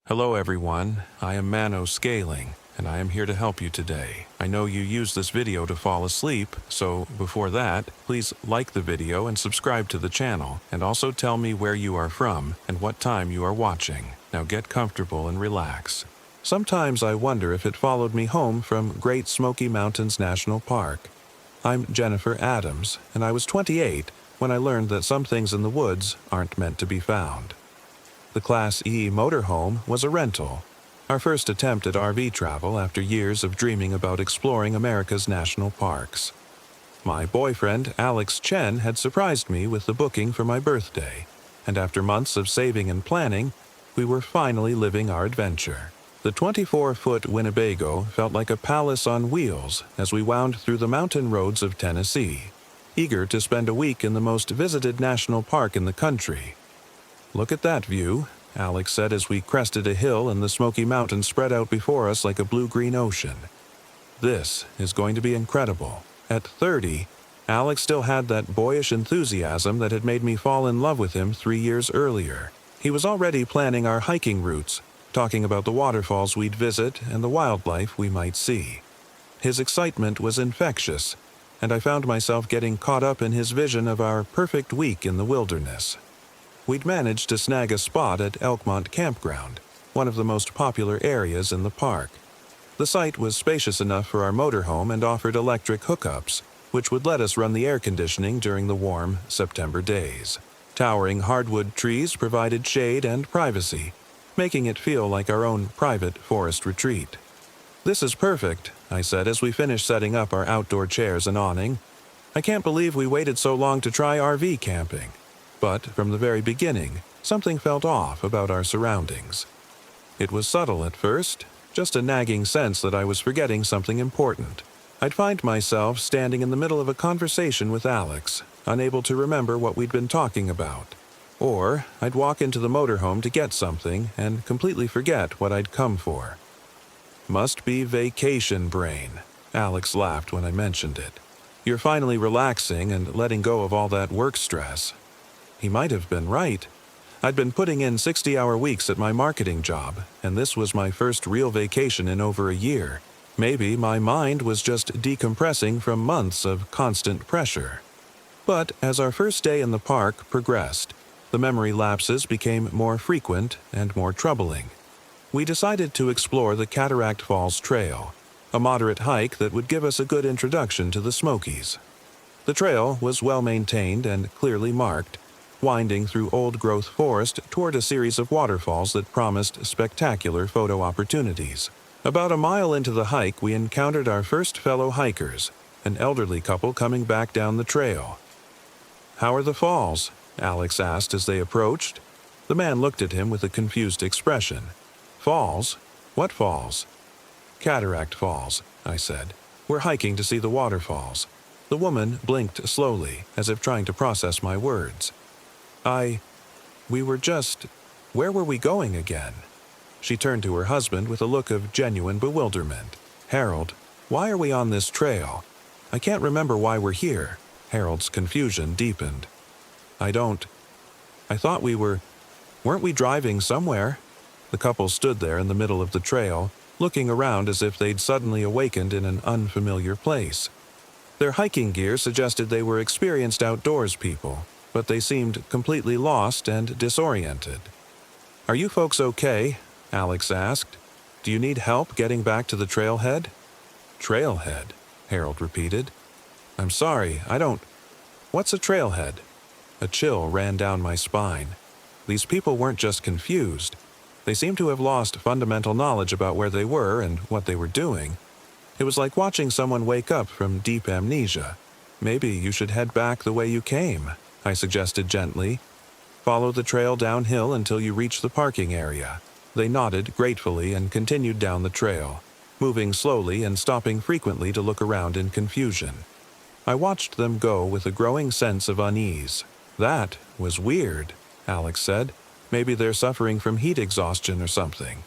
Hello everyone, I am Mano Scaling, and I am here to help you today. I know you use this video to fall asleep, so before that, please like the video and subscribe to the channel, and also tell me where you are from and what time you are watching. Now get comfortable and relax. Sometimes I wonder if it followed me home from Great Smoky Mountains National Park. I'm Jennifer Adams, and I was 28 when I learned that some things in the woods aren't meant to be found. The Class E motorhome was a rental, our first attempt at RV travel after years of dreaming about exploring America's national parks. My boyfriend, Alex Chen, had surprised me with the booking for my birthday, and after months of saving and planning, we were finally living our adventure. The 24-foot Winnebago felt like a palace on wheels as we wound through the mountain roads of Tennessee, eager to spend a week in the most visited national park in the country. "Look at that view," Alex said as we crested a hill and the Smoky Mountains spread out before us like a blue-green ocean. "This is going to be incredible." At 30, Alex still had that boyish enthusiasm that had made me fall in love with him 3 years earlier. He was already planning our hiking routes, talking about the waterfalls we'd visit and the wildlife we might see. His excitement was infectious, and I found myself getting caught up in his vision of our perfect week in the wilderness. We'd managed to snag a spot at Elkmont Campground, one of the most popular areas in the park. The site was spacious enough for our motorhome and offered electric hookups, which would let us run the air conditioning during the warm September days. Towering hardwood trees provided shade and privacy, making it feel like our own private forest retreat. "This is perfect," I said as we finished setting up our outdoor chairs and awning. "I can't believe we waited so long to try RV camping." But from the very beginning, something felt off about our surroundings. It was subtle at first, just a nagging sense that I was forgetting something important. I'd find myself standing in the middle of a conversation with Alex, unable to remember what we'd been talking about. Or I'd walk into the motorhome to get something and completely forget what I'd come for. "Must be vacation brain," Alex laughed when I mentioned it. "You're finally relaxing and letting go of all that work stress." He might have been right. I'd been putting in 60-hour weeks at my marketing job, and this was my first real vacation in over a year. Maybe my mind was just decompressing from months of constant pressure. But as our first day in the park progressed, the memory lapses became more frequent and more troubling. We decided to explore the Cataract Falls Trail, a moderate hike that would give us a good introduction to the Smokies. The trail was well maintained and clearly marked, winding through old-growth forest toward a series of waterfalls that promised spectacular photo opportunities. About a mile into the hike, we encountered our first fellow hikers, an elderly couple coming back down the trail. "How are the falls?" Alex asked as they approached. The man looked at him with a confused expression. "Falls? What falls?" "Cataract Falls," I said. "We're hiking to see the waterfalls." The woman blinked slowly, as if trying to process my words. Where were we going again?" She turned to her husband with a look of genuine bewilderment. "Harold, why are we on this trail? I can't remember why we're here." Harold's confusion deepened. I thought weren't we driving somewhere?" The couple stood there in the middle of the trail, looking around as if they'd suddenly awakened in an unfamiliar place. Their hiking gear suggested they were experienced outdoors people, but they seemed completely lost and disoriented. "Are you folks okay?" Alex asked. "Do you need help getting back to the trailhead?" "Trailhead?" Harold repeated. "I'm sorry, What's a trailhead?" A chill ran down my spine. These people weren't just confused. They seemed to have lost fundamental knowledge about where they were and what they were doing. It was like watching someone wake up from deep amnesia. "Maybe you should head back the way you came," I suggested gently. "Follow the trail downhill until you reach the parking area." They nodded gratefully and continued down the trail, moving slowly and stopping frequently to look around in confusion. I watched them go with a growing sense of unease. "That was weird," Alex said. "Maybe they're suffering from heat exhaustion or something."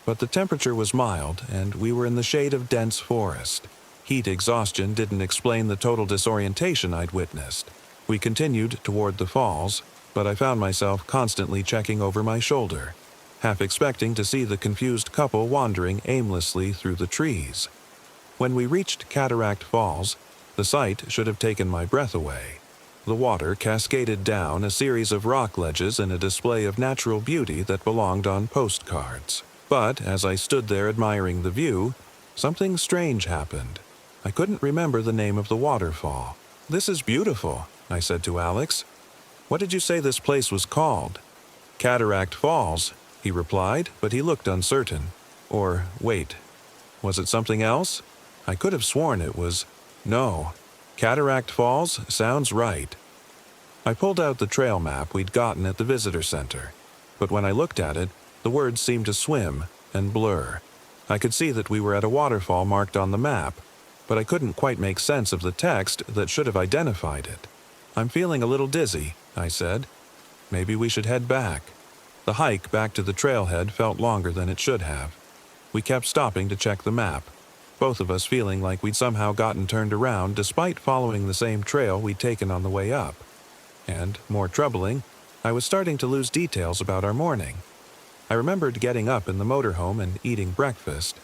But the temperature was mild, and we were in the shade of dense forest. Heat exhaustion didn't explain the total disorientation I'd witnessed. We continued toward the falls, but I found myself constantly checking over my shoulder. half expecting to see the confused couple wandering aimlessly through the trees. When we reached Cataract Falls, the sight should have taken my breath away. The water cascaded down a series of rock ledges in a display of natural beauty that belonged on postcards. But as I stood there admiring the view, something strange happened. I couldn't remember the name of the waterfall. "This is beautiful," I said to Alex. "What did you say this place was called?" "Cataract Falls," he replied, but he looked uncertain. Or, wait, was it something else? I could have sworn it was... No, Cataract Falls sounds right. I pulled out the trail map we'd gotten at the visitor center, but when I looked at it, the words seemed to swim and blur. I could see that we were at a waterfall marked on the map, but I couldn't quite make sense of the text that should have identified it. "I'm feeling a little dizzy," I said. "Maybe we should head back." The hike back to the trailhead felt longer than it should have. We kept stopping to check the map, both of us feeling like we'd somehow gotten turned around despite following the same trail we'd taken on the way up. And, more troubling, I was starting to lose details about our morning. I remembered getting up in the motorhome and eating breakfast,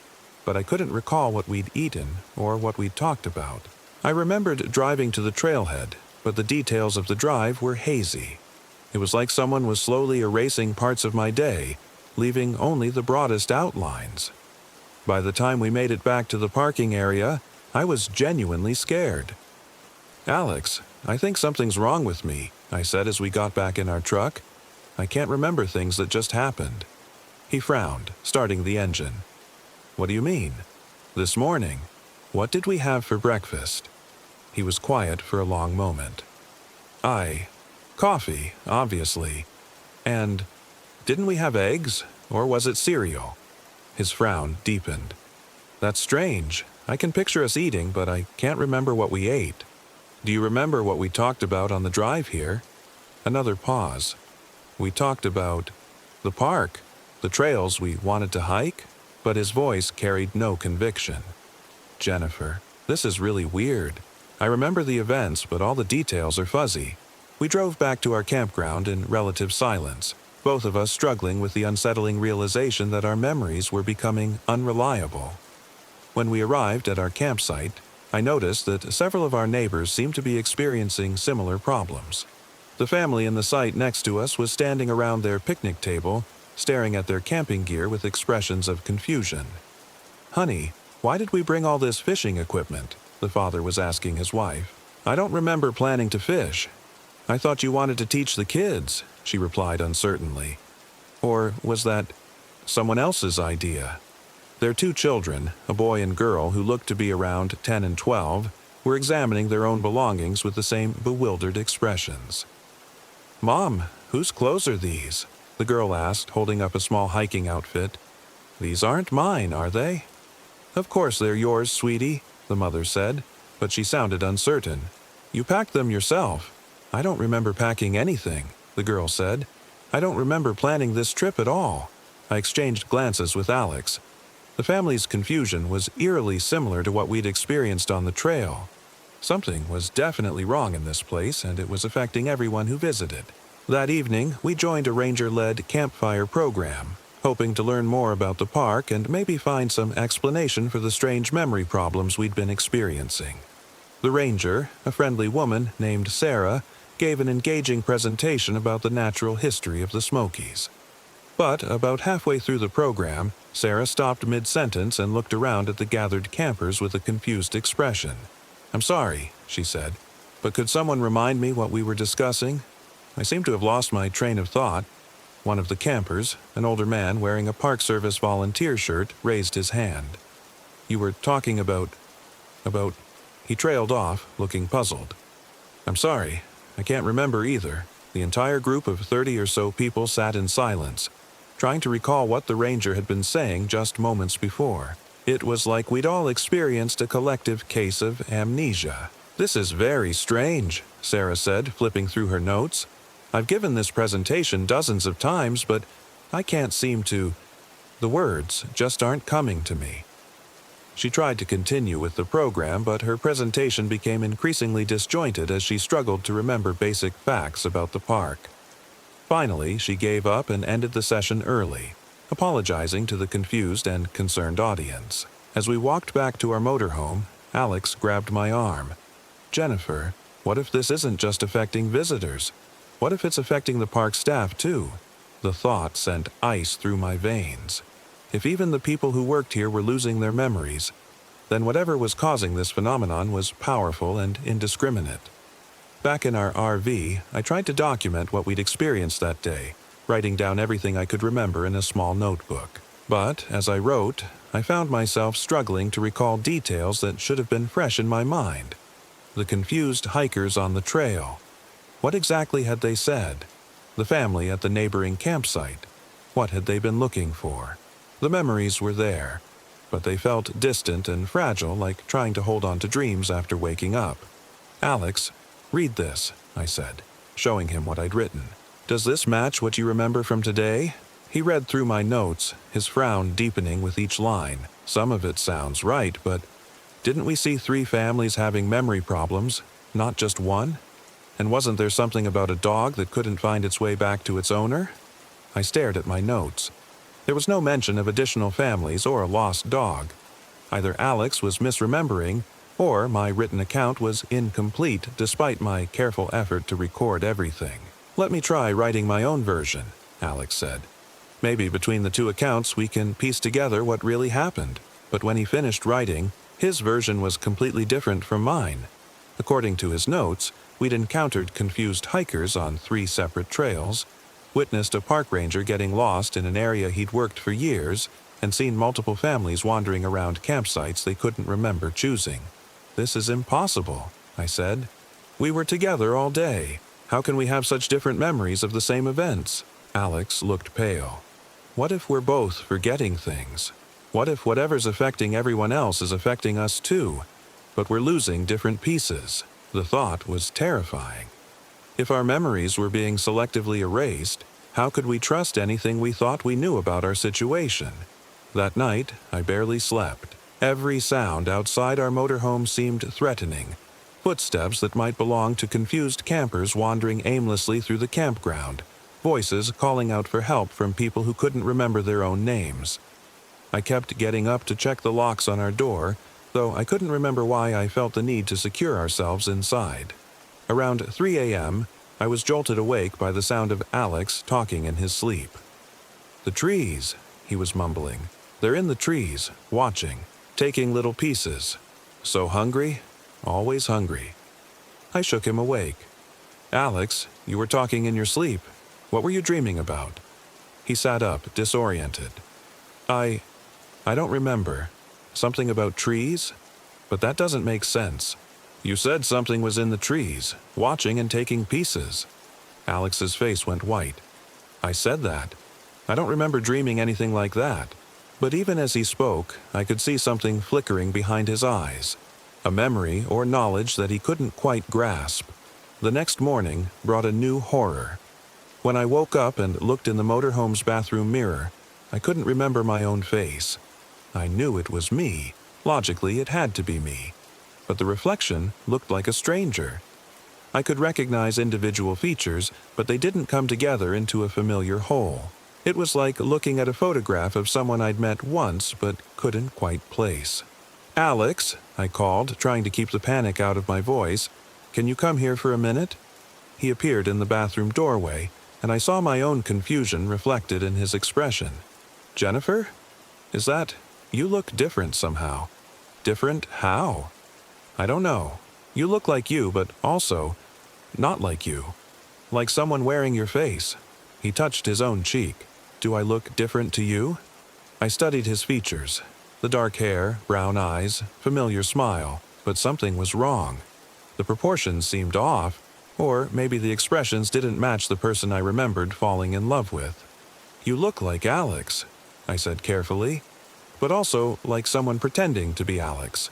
but I couldn't recall what we'd eaten or what we'd talked about. I remembered driving to the trailhead, but the details of the drive were hazy. It was like someone was slowly erasing parts of my day, leaving only the broadest outlines. By the time we made it back to the parking area, I was genuinely scared. "Alex, I think something's wrong with me," I said as we got back in our truck. "I can't remember things that just happened." He frowned, starting the engine. "What do you mean?" "This morning. What did we have for breakfast?" He was quiet for a long moment. Coffee, obviously. And didn't we have eggs, or was it cereal?" His frown deepened. "That's strange. I can picture us eating, but I can't remember what we ate." "Do you remember what we talked about on the drive here?" Another pause. "We talked about the park, the trails we wanted to hike," but his voice carried no conviction. "Jennifer, this is really weird. I remember the events, but all the details are fuzzy." We drove back to our campground in relative silence, both of us struggling with the unsettling realization that our memories were becoming unreliable. When we arrived at our campsite, I noticed that several of our neighbors seemed to be experiencing similar problems. The family in the site next to us was standing around their picnic table, staring at their camping gear with expressions of confusion. "Honey, why did we bring all this fishing equipment?" the father was asking his wife. "I don't remember planning to fish." "I thought you wanted to teach the kids," she replied uncertainly. "Or was that someone else's idea?" Their two children, a boy and girl who looked to be around 10 and 12, were examining their own belongings with the same bewildered expressions. "Mom, whose clothes are these?" the girl asked, holding up a small hiking outfit. "These aren't mine, are they?" "Of course they're yours, sweetie," the mother said, but she sounded uncertain. "You packed them yourself." "I don't remember packing anything," the girl said. "I don't remember planning this trip at all." I exchanged glances with Alex. The family's confusion was eerily similar to what we'd experienced on the trail. Something was definitely wrong in this place, and it was affecting everyone who visited. That evening, we joined a ranger-led campfire program, hoping to learn more about the park and maybe find some explanation for the strange memory problems we'd been experiencing. The ranger, a friendly woman named Sarah, gave an engaging presentation about the natural history of the Smokies. But about halfway through the program, Sarah stopped mid-sentence and looked around at the gathered campers with a confused expression. "I'm sorry," she said, "but could someone remind me what we were discussing? I seem to have lost my train of thought." One of the campers, an older man wearing a Park Service volunteer shirt, raised his hand. "You were talking about... He trailed off, looking puzzled. "I'm sorry. I can't remember either." The entire group of 30 or so people sat in silence, trying to recall what the ranger had been saying just moments before. It was like we'd all experienced a collective case of amnesia. "This is very strange," Sarah said, flipping through her notes. "I've given this presentation dozens of times, but I can't seem to... The words just aren't coming to me." She tried to continue with the program, but her presentation became increasingly disjointed as she struggled to remember basic facts about the park. Finally, she gave up and ended the session early. apologizing to the confused and concerned audience. As we walked back to our motorhome, Alex grabbed my arm. "Jennifer, what if this isn't just affecting visitors? What if it's affecting the park staff too?" The thought sent ice through my veins. If even the people who worked here were losing their memories, then whatever was causing this phenomenon was powerful and indiscriminate. Back in our RV, I tried to document what we'd experienced that day, writing down everything I could remember in a small notebook. But, as I wrote, I found myself struggling to recall details that should have been fresh in my mind. The confused hikers on the trail. What exactly had they said? The family at the neighboring campsite. What had they been looking for? The memories were there, but they felt distant and fragile, like trying to hold on to dreams after waking up. "Alex, read this," I said, showing him what I'd written. "Does this match what you remember from today?" He read through my notes, his frown deepening with each line. "Some of it sounds right, but didn't we see 3 families having memory problems, not just one? And wasn't there something about a dog that couldn't find its way back to its owner?" I stared at my notes. There was no mention of additional families or a lost dog. Either Alex was misremembering, or my written account was incomplete despite my careful effort to record everything. "Let me try writing my own version," Alex said. "Maybe between the 2 accounts we can piece together what really happened." But when he finished writing, his version was completely different from mine. According to his notes, we'd encountered confused hikers on 3 separate trails, witnessed a park ranger getting lost in an area he'd worked for years, and seen multiple families wandering around campsites they couldn't remember choosing. "This is impossible," I said. "We were together all day. How can we have such different memories of the same events?" Alex looked pale. "What if we're both forgetting things? What if whatever's affecting everyone else is affecting us too, but we're losing different pieces?" The thought was terrifying. If our memories were being selectively erased, how could we trust anything we thought we knew about our situation? That night, I barely slept. Every sound outside our motorhome seemed threatening. Footsteps that might belong to confused campers wandering aimlessly through the campground. Voices calling out for help from people who couldn't remember their own names. I kept getting up to check the locks on our door, though I couldn't remember why I felt the need to secure ourselves inside. Around 3 a.m., I was jolted awake by the sound of Alex talking in his sleep. "The trees," he was mumbling. "They're in the trees, watching, taking little pieces. So hungry, always hungry." I shook him awake. "Alex, you were talking in your sleep. What were you dreaming about?" He sat up, disoriented. I don't remember. Something about trees? But that doesn't make sense. You said something was in the trees, watching and taking pieces." Alex's face went white. "I said that. I don't remember dreaming anything like that." But even as he spoke, I could see something flickering behind his eyes. A memory or knowledge that he couldn't quite grasp. The next morning brought a new horror. When I woke up and looked in the motorhome's bathroom mirror, I couldn't remember my own face. I knew it was me. Logically, it had to be me. But the reflection looked like a stranger. I could recognize individual features, but they didn't come together into a familiar whole. It was like looking at a photograph of someone I'd met once but couldn't quite place. "Alex," I called, trying to keep the panic out of my voice, "can you come here for a minute?" He appeared in the bathroom doorway, and I saw my own confusion reflected in his expression. "Jennifer? Is that... You look different somehow." "Different how?" "I don't know. You look like you, but also not like you. Like someone wearing your face." He touched his own cheek. "Do I look different to you?" I studied his features. The dark hair, brown eyes, familiar smile, but something was wrong. The proportions seemed off, or maybe the expressions didn't match the person I remembered falling in love with. "You look like Alex," I said carefully, but also like someone pretending to be Alex.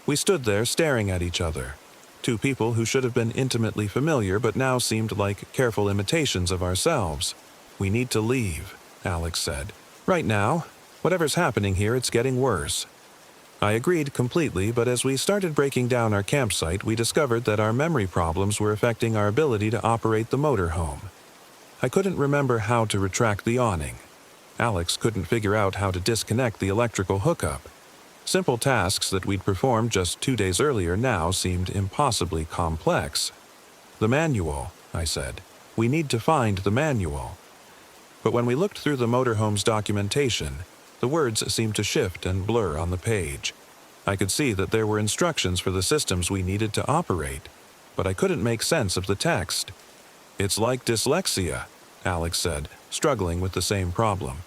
We stood there staring at each other. 2 people who should have been intimately familiar but now seemed like careful imitations of ourselves. "We need to leave," Alex said. "Right now. Whatever's happening here, it's getting worse." I agreed completely, but as we started breaking down our campsite, we discovered that our memory problems were affecting our ability to operate the motorhome. I couldn't remember how to retract the awning. Alex couldn't figure out how to disconnect the electrical hookup. Simple tasks that we'd performed just 2 days earlier now seemed impossibly complex. "The manual," I said. "We need to find the manual." But when we looked through the motorhome's documentation, the words seemed to shift and blur on the page. I could see that there were instructions for the systems we needed to operate, but I couldn't make sense of the text. "It's like dyslexia," Alex said, struggling with the same problem.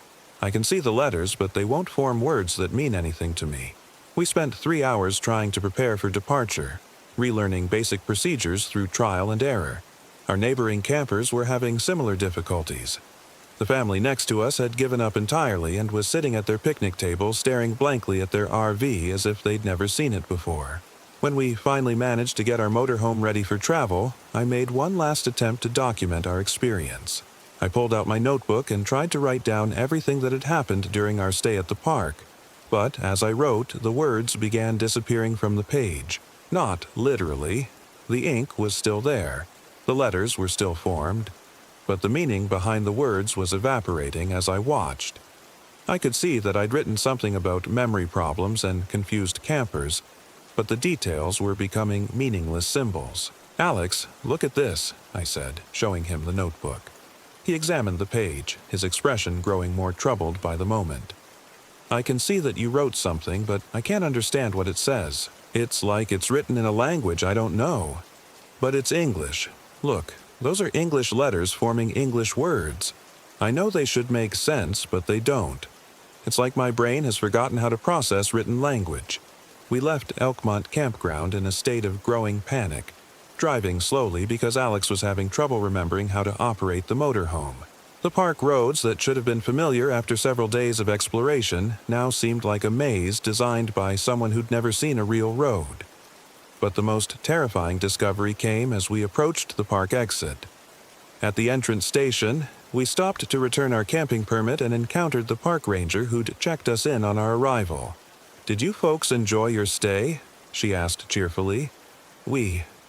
"I can see the letters, but they won't form words that mean anything to me." We spent 3 hours trying to prepare for departure, relearning basic procedures through trial and error. Our neighboring campers were having similar difficulties. The family next to us had given up entirely and was sitting at their picnic table staring blankly at their RV as if they'd never seen it before. When we finally managed to get our motorhome ready for travel, I made one last attempt to document our experience. I pulled out my notebook and tried to write down everything that had happened during our stay at the park. But as I wrote, the words began disappearing from the page. Not literally. The ink was still there. The letters were still formed. But the meaning behind the words was evaporating as I watched. I could see that I'd written something about memory problems and confused campers, but the details were becoming meaningless symbols. "Alex, look at this," I said, showing him the notebook. He examined the page, his expression growing more troubled by the moment. "I can see that you wrote something, but I can't understand what it says. It's like it's written in a language I don't know. But it's English. Look, those are English letters forming English words. I know they should make sense, but they don't. It's like my brain has forgotten how to process written language." We left Elkmont Campground in a state of growing panic, driving slowly because Alex was having trouble remembering how to operate the motorhome. The park roads that should have been familiar after several days of exploration now seemed like a maze designed by someone who'd never seen a real road. But the most terrifying discovery came as we approached the park exit. At the entrance station, we stopped to return our camping permit and encountered the park ranger who'd checked us in on our arrival. "Did you folks enjoy your stay?" she asked cheerfully.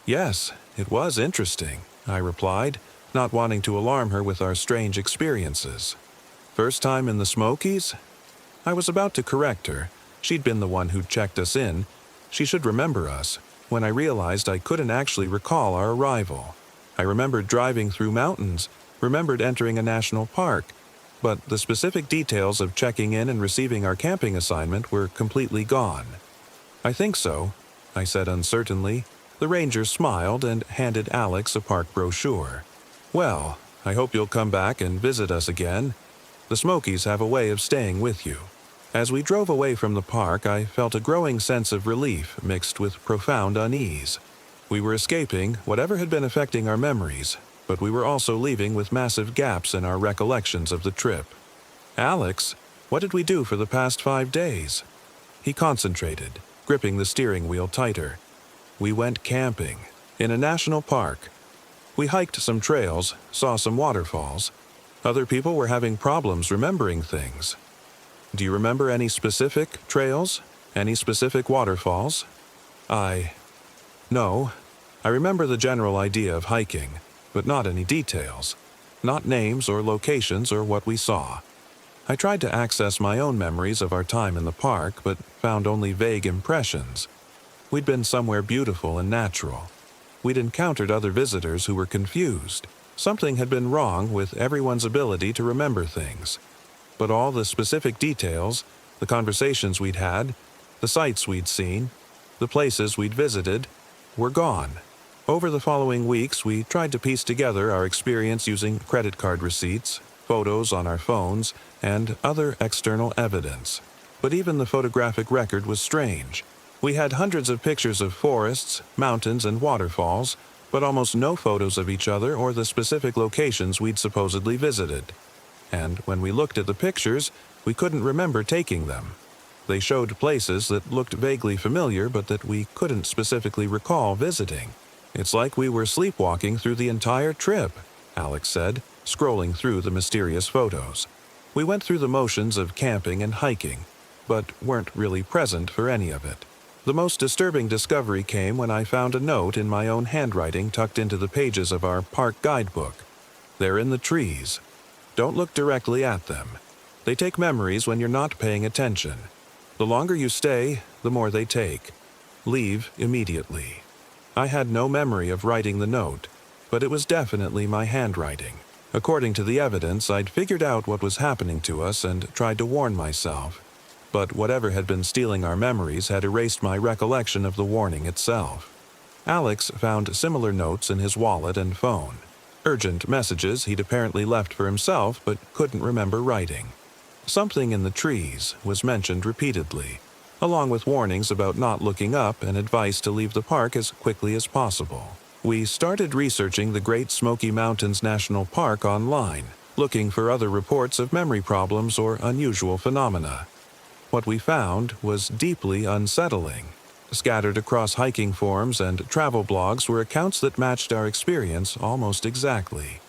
Yes, it was interesting," I replied, not wanting to alarm her with our strange experiences. "First time in the Smokies?" I was about to correct her. She'd been the one who'd checked us in. She should remember us, when I realized I couldn't actually recall our arrival. I remembered driving through mountains, remembered entering a national park, but the specific details of checking in and receiving our camping assignment were completely gone. "I think so," I said uncertainly. The ranger smiled and handed Alex a park brochure. "Well, I hope you'll come back and visit us again. The Smokies have a way of staying with you." As we drove away from the park, I felt a growing sense of relief mixed with profound unease. We were escaping whatever had been affecting our memories, but we were also leaving with massive gaps in our recollections of the trip. "Alex, what did we do for the past 5 days?" He concentrated, gripping the steering wheel tighter. "We went camping, in a national park. We hiked some trails, saw some waterfalls. Other people were having problems remembering things. Do you remember any specific trails? Any specific waterfalls?" No. I remember the general idea of hiking, but not any details. Not names or locations or what we saw. I tried to access my own memories of our time in the park, but found only vague impressions. We'd been somewhere beautiful and natural. We'd encountered other visitors who were confused. Something had been wrong with everyone's ability to remember things. But all the specific details, the conversations we'd had, the sights we'd seen, the places we'd visited, were gone. Over the following weeks, we tried to piece together our experience using credit card receipts, photos on our phones, and other external evidence. But even the photographic record was strange. We had hundreds of pictures of forests, mountains, and waterfalls, but almost no photos of each other or the specific locations we'd supposedly visited. And when we looked at the pictures, we couldn't remember taking them. They showed places that looked vaguely familiar but that we couldn't specifically recall visiting. "It's like we were sleepwalking through the entire trip," Alex said, scrolling through the mysterious photos. "We went through the motions of camping and hiking, but weren't really present for any of it." The most disturbing discovery came when I found a note in my own handwriting tucked into the pages of our park guidebook. "They're in the trees. Don't look directly at them. They take memories when you're not paying attention. The longer you stay, the more they take. Leave immediately. I had no memory of writing the note, but it was definitely my handwriting. According to the evidence, I'd figured out what was happening to us and tried to warn myself. But whatever had been stealing our memories had erased my recollection of the warning itself. Alex found similar notes in his wallet and phone. Urgent messages he'd apparently left for himself but couldn't remember writing. Something in the trees was mentioned repeatedly, along with warnings about not looking up and advice to leave the park as quickly as possible. We started researching the Great Smoky Mountains National Park online, looking for other reports of memory problems or unusual phenomena. What we found was deeply unsettling. Scattered across hiking forums and travel blogs were accounts that matched our experience almost exactly.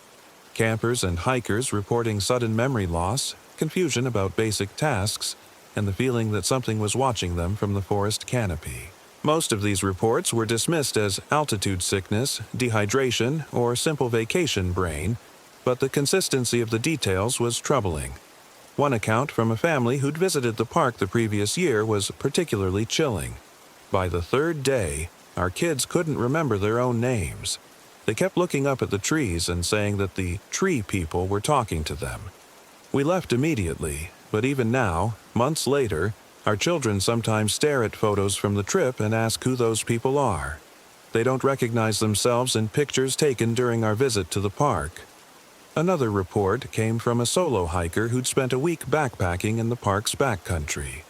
Campers and hikers reporting sudden memory loss, confusion about basic tasks, and the feeling that something was watching them from the forest canopy. Most of these reports were dismissed as altitude sickness, dehydration, or simple vacation brain, but the consistency of the details was troubling. One account from a family who'd visited the park the previous year was particularly chilling. By the third day, our kids couldn't remember their own names. They kept looking up at the trees and saying that the tree people were talking to them. We left immediately, but even now, months later, our children sometimes stare at photos from the trip and ask who those people are. They don't recognize themselves in pictures taken during our visit to the park. Another report came from a solo hiker who'd spent a week backpacking in the park's backcountry.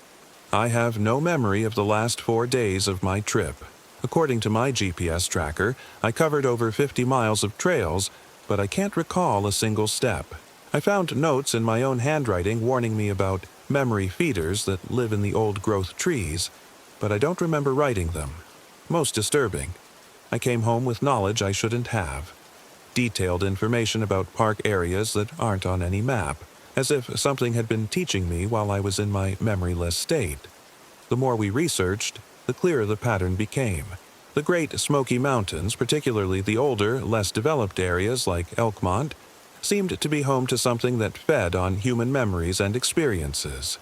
I have no memory of the last 4 days of my trip. According to my GPS tracker, I covered over 50 miles of trails, but I can't recall a single step. I found notes in my own handwriting warning me about memory feeders that live in the old-growth trees, but I don't remember writing them. Most disturbing. I came home with knowledge I shouldn't have. Detailed information about park areas that aren't on any map, as if something had been teaching me while I was in my memoryless state. The more we researched, the clearer the pattern became. The Great Smoky Mountains, particularly the older, less developed areas like Elkmont, seemed to be home to something that fed on human memories and experiences.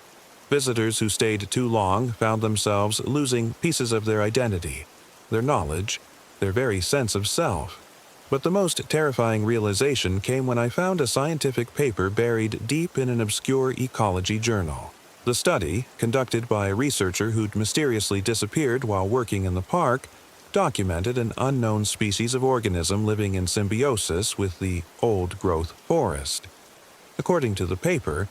Visitors who stayed too long found themselves losing pieces of their identity, their knowledge, their very sense of self. But the most terrifying realization came when I found a scientific paper buried deep in an obscure ecology journal. The study, conducted by a researcher who'd mysteriously disappeared while working in the park, documented an unknown species of organism living in symbiosis with the old-growth forest. According to the paper,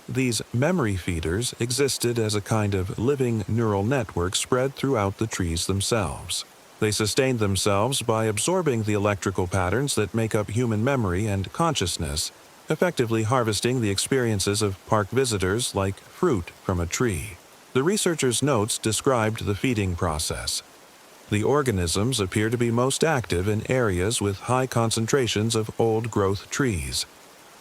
these memory feeders existed as a kind of living neural network spread throughout the trees themselves. They sustained themselves by absorbing the electrical patterns that make up human memory and consciousness, effectively harvesting the experiences of park visitors like fruit from a tree. The researchers' notes described the feeding process. The organisms appear to be most active in areas with high concentrations of old-growth trees.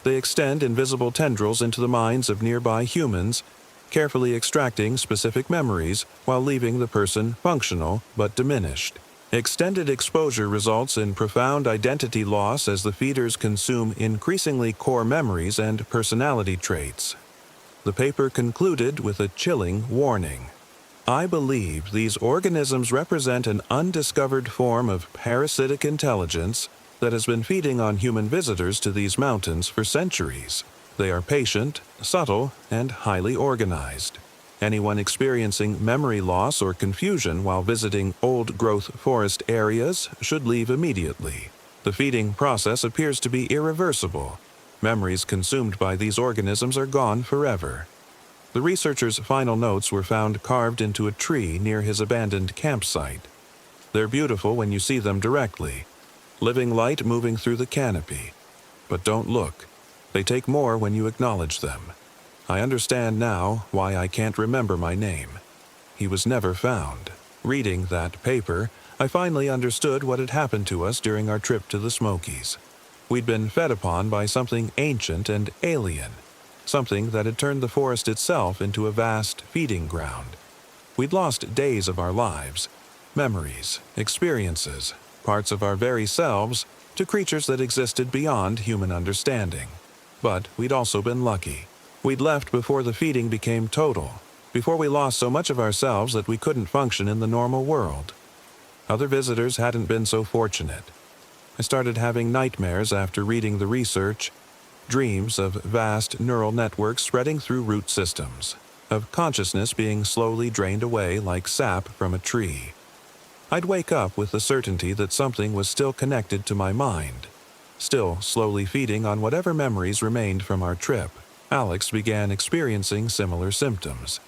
They extend invisible tendrils into the minds of nearby humans, carefully extracting specific memories while leaving the person functional but diminished. Extended exposure results in profound identity loss as the feeders consume increasingly core memories and personality traits. The paper concluded with a chilling warning. I believe these organisms represent an undiscovered form of parasitic intelligence that has been feeding on human visitors to these mountains for centuries. They are patient, subtle, and highly organized. Anyone experiencing memory loss or confusion while visiting old-growth forest areas should leave immediately. The feeding process appears to be irreversible. Memories consumed by these organisms are gone forever. The researcher's final notes were found carved into a tree near his abandoned campsite. They're beautiful when you see them directly, living light moving through the canopy. But don't look. They take more when you acknowledge them. I understand now why I can't remember my name. He was never found. Reading that paper, I finally understood what had happened to us during our trip to the Smokies. We'd been fed upon by something ancient and alien, something that had turned the forest itself into a vast feeding ground. We'd lost days of our lives, memories, experiences, parts of our very selves, to creatures that existed beyond human understanding. But we'd also been lucky. We'd left before the feeding became total, before we lost so much of ourselves that we couldn't function in the normal world. Other visitors hadn't been so fortunate. I started having nightmares after reading the research, dreams of vast neural networks spreading through root systems, of consciousness being slowly drained away like sap from a tree. I'd wake up with the certainty that something was still connected to my mind, still slowly feeding on whatever memories remained from our trip. Alex began experiencing similar symptoms.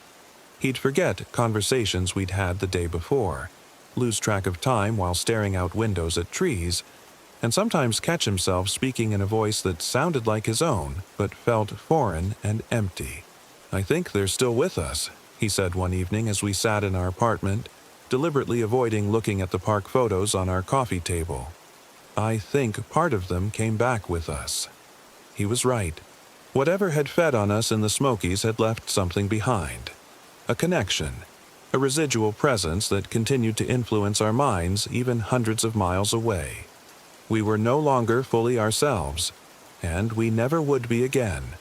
He'd forget conversations we'd had the day before, lose track of time while staring out windows at trees, and sometimes catch himself speaking in a voice that sounded like his own, but felt foreign and empty. "I think they're still with us," he said one evening as we sat in our apartment, deliberately avoiding looking at the park photos on our coffee table. "I think part of them came back with us." He was right. Whatever had fed on us in the Smokies had left something behind. A connection, a residual presence that continued to influence our minds even hundreds of miles away. We were no longer fully ourselves, and we never would be again.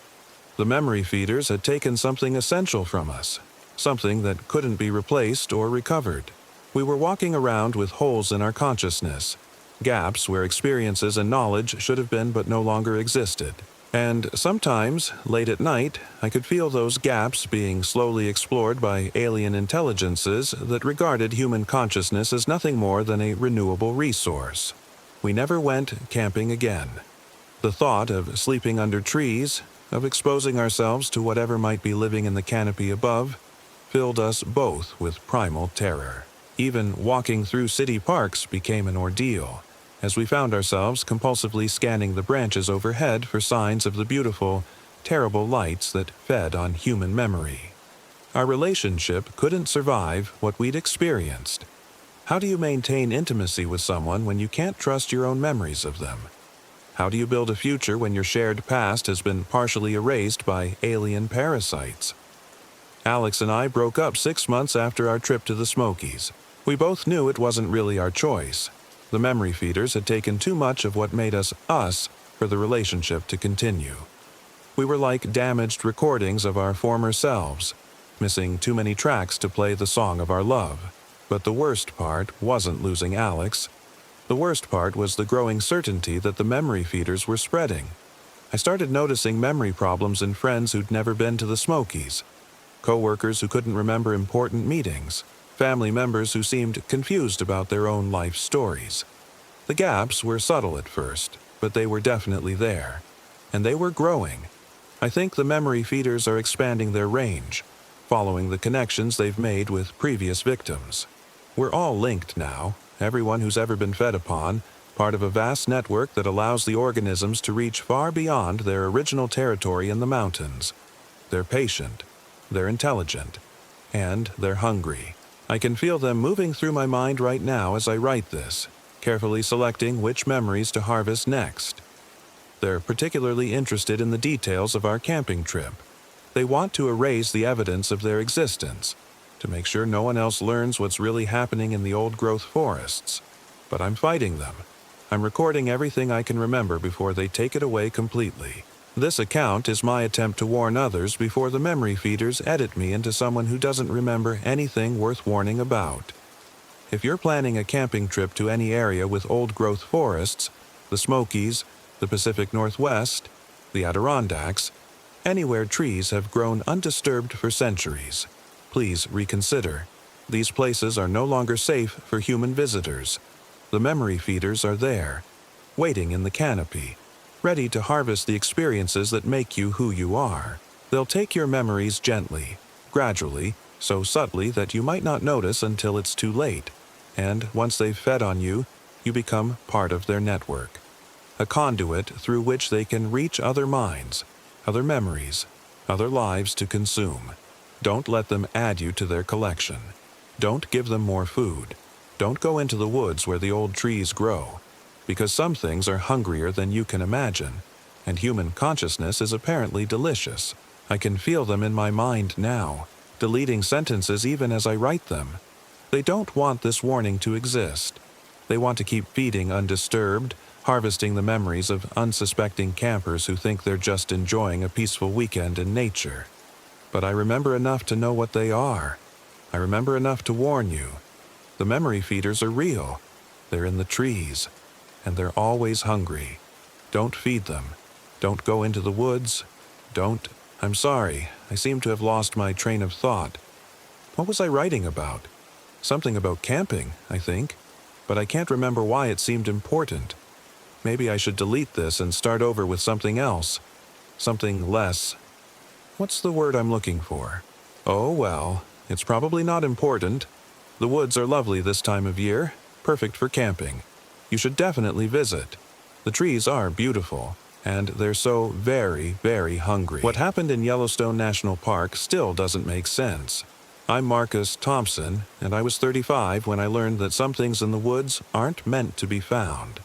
The memory feeders had taken something essential from us, something that couldn't be replaced or recovered. We were walking around with holes in our consciousness, gaps where experiences and knowledge should have been but no longer existed. And sometimes, late at night, I could feel those gaps being slowly explored by alien intelligences that regarded human consciousness as nothing more than a renewable resource. We never went camping again. The thought of sleeping under trees, of exposing ourselves to whatever might be living in the canopy above, filled us both with primal terror. Even walking through city parks became an ordeal, as we found ourselves compulsively scanning the branches overhead for signs of the beautiful, terrible lights that fed on human memory. Our relationship couldn't survive what we'd experienced. How do you maintain intimacy with someone when you can't trust your own memories of them? How do you build a future when your shared past has been partially erased by alien parasites? Alex and I broke up 6 months after our trip to the Smokies. We both knew it wasn't really our choice. The memory feeders had taken too much of what made us us for the relationship to continue. We were like damaged recordings of our former selves, missing too many tracks to play the song of our love. But the worst part wasn't losing Alex. The worst part was the growing certainty that the memory feeders were spreading. I started noticing memory problems in friends who'd never been to the Smokies, co-workers who couldn't remember important meetings, family members who seemed confused about their own life stories. The gaps were subtle at first, but they were definitely there. And they were growing. I think the memory feeders are expanding their range, following the connections they've made with previous victims. We're all linked now, everyone who's ever been fed upon, part of a vast network that allows the organisms to reach far beyond their original territory in the mountains. They're patient, they're intelligent, and they're hungry. I can feel them moving through my mind right now as I write this, carefully selecting which memories to harvest next. They're particularly interested in the details of our camping trip. They want to erase the evidence of their existence, to make sure no one else learns what's really happening in the old-growth forests. But I'm fighting them. I'm recording everything I can remember before they take it away completely. This account is my attempt to warn others before the memory feeders edit me into someone who doesn't remember anything worth warning about. If you're planning a camping trip to any area with old-growth forests, the Smokies, the Pacific Northwest, the Adirondacks, anywhere trees have grown undisturbed for centuries, please reconsider. These places are no longer safe for human visitors. The memory feeders are there, waiting in the canopy, ready to harvest the experiences that make you who you are. They'll take your memories gently, gradually, so subtly that you might not notice until it's too late. And once they've fed on you, you become part of their network. A conduit through which they can reach other minds, other memories, other lives to consume. Don't let them add you to their collection. Don't give them more food. Don't go into the woods where the old trees grow, because some things are hungrier than you can imagine, and human consciousness is apparently delicious. I can feel them in my mind now, deleting sentences even as I write them. They don't want this warning to exist. They want to keep feeding undisturbed, harvesting the memories of unsuspecting campers who think they're just enjoying a peaceful weekend in nature. But I remember enough to know what they are. I remember enough to warn you. The memory feeders are real. They're in the trees, and they're always hungry. Don't feed them. Don't go into the woods. I'm sorry, I seem to have lost my train of thought. What was I writing about? Something about camping, I think, but I can't remember why it seemed important. Maybe I should delete this and start over with something else. Something less. What's the word I'm looking for? Oh, well, it's probably not important. The woods are lovely this time of year, perfect for camping. You should definitely visit. The trees are beautiful, and they're so very, very hungry. What happened in Yellowstone National Park still doesn't make sense. I'm Marcus Thompson, and I was 35 when I learned that some things in the woods aren't meant to be found.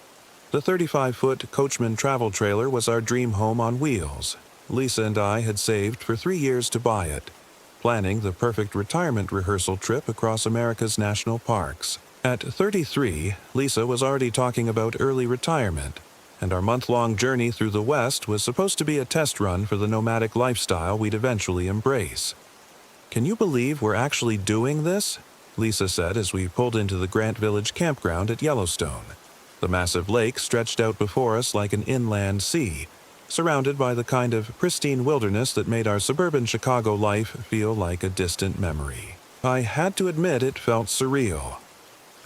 The 35-foot Coachman travel trailer was our dream home on wheels. Lisa and I had saved for 3 years to buy it, planning the perfect retirement rehearsal trip across America's national parks. At 33, Lisa was already talking about early retirement, and our month-long journey through the West was supposed to be a test run for the nomadic lifestyle we'd eventually embrace. "Can you believe we're actually doing this?" Lisa said as we pulled into the Grant Village campground at Yellowstone. The massive lake stretched out before us like an inland sea, surrounded by the kind of pristine wilderness that made our suburban Chicago life feel like a distant memory. I had to admit it felt surreal.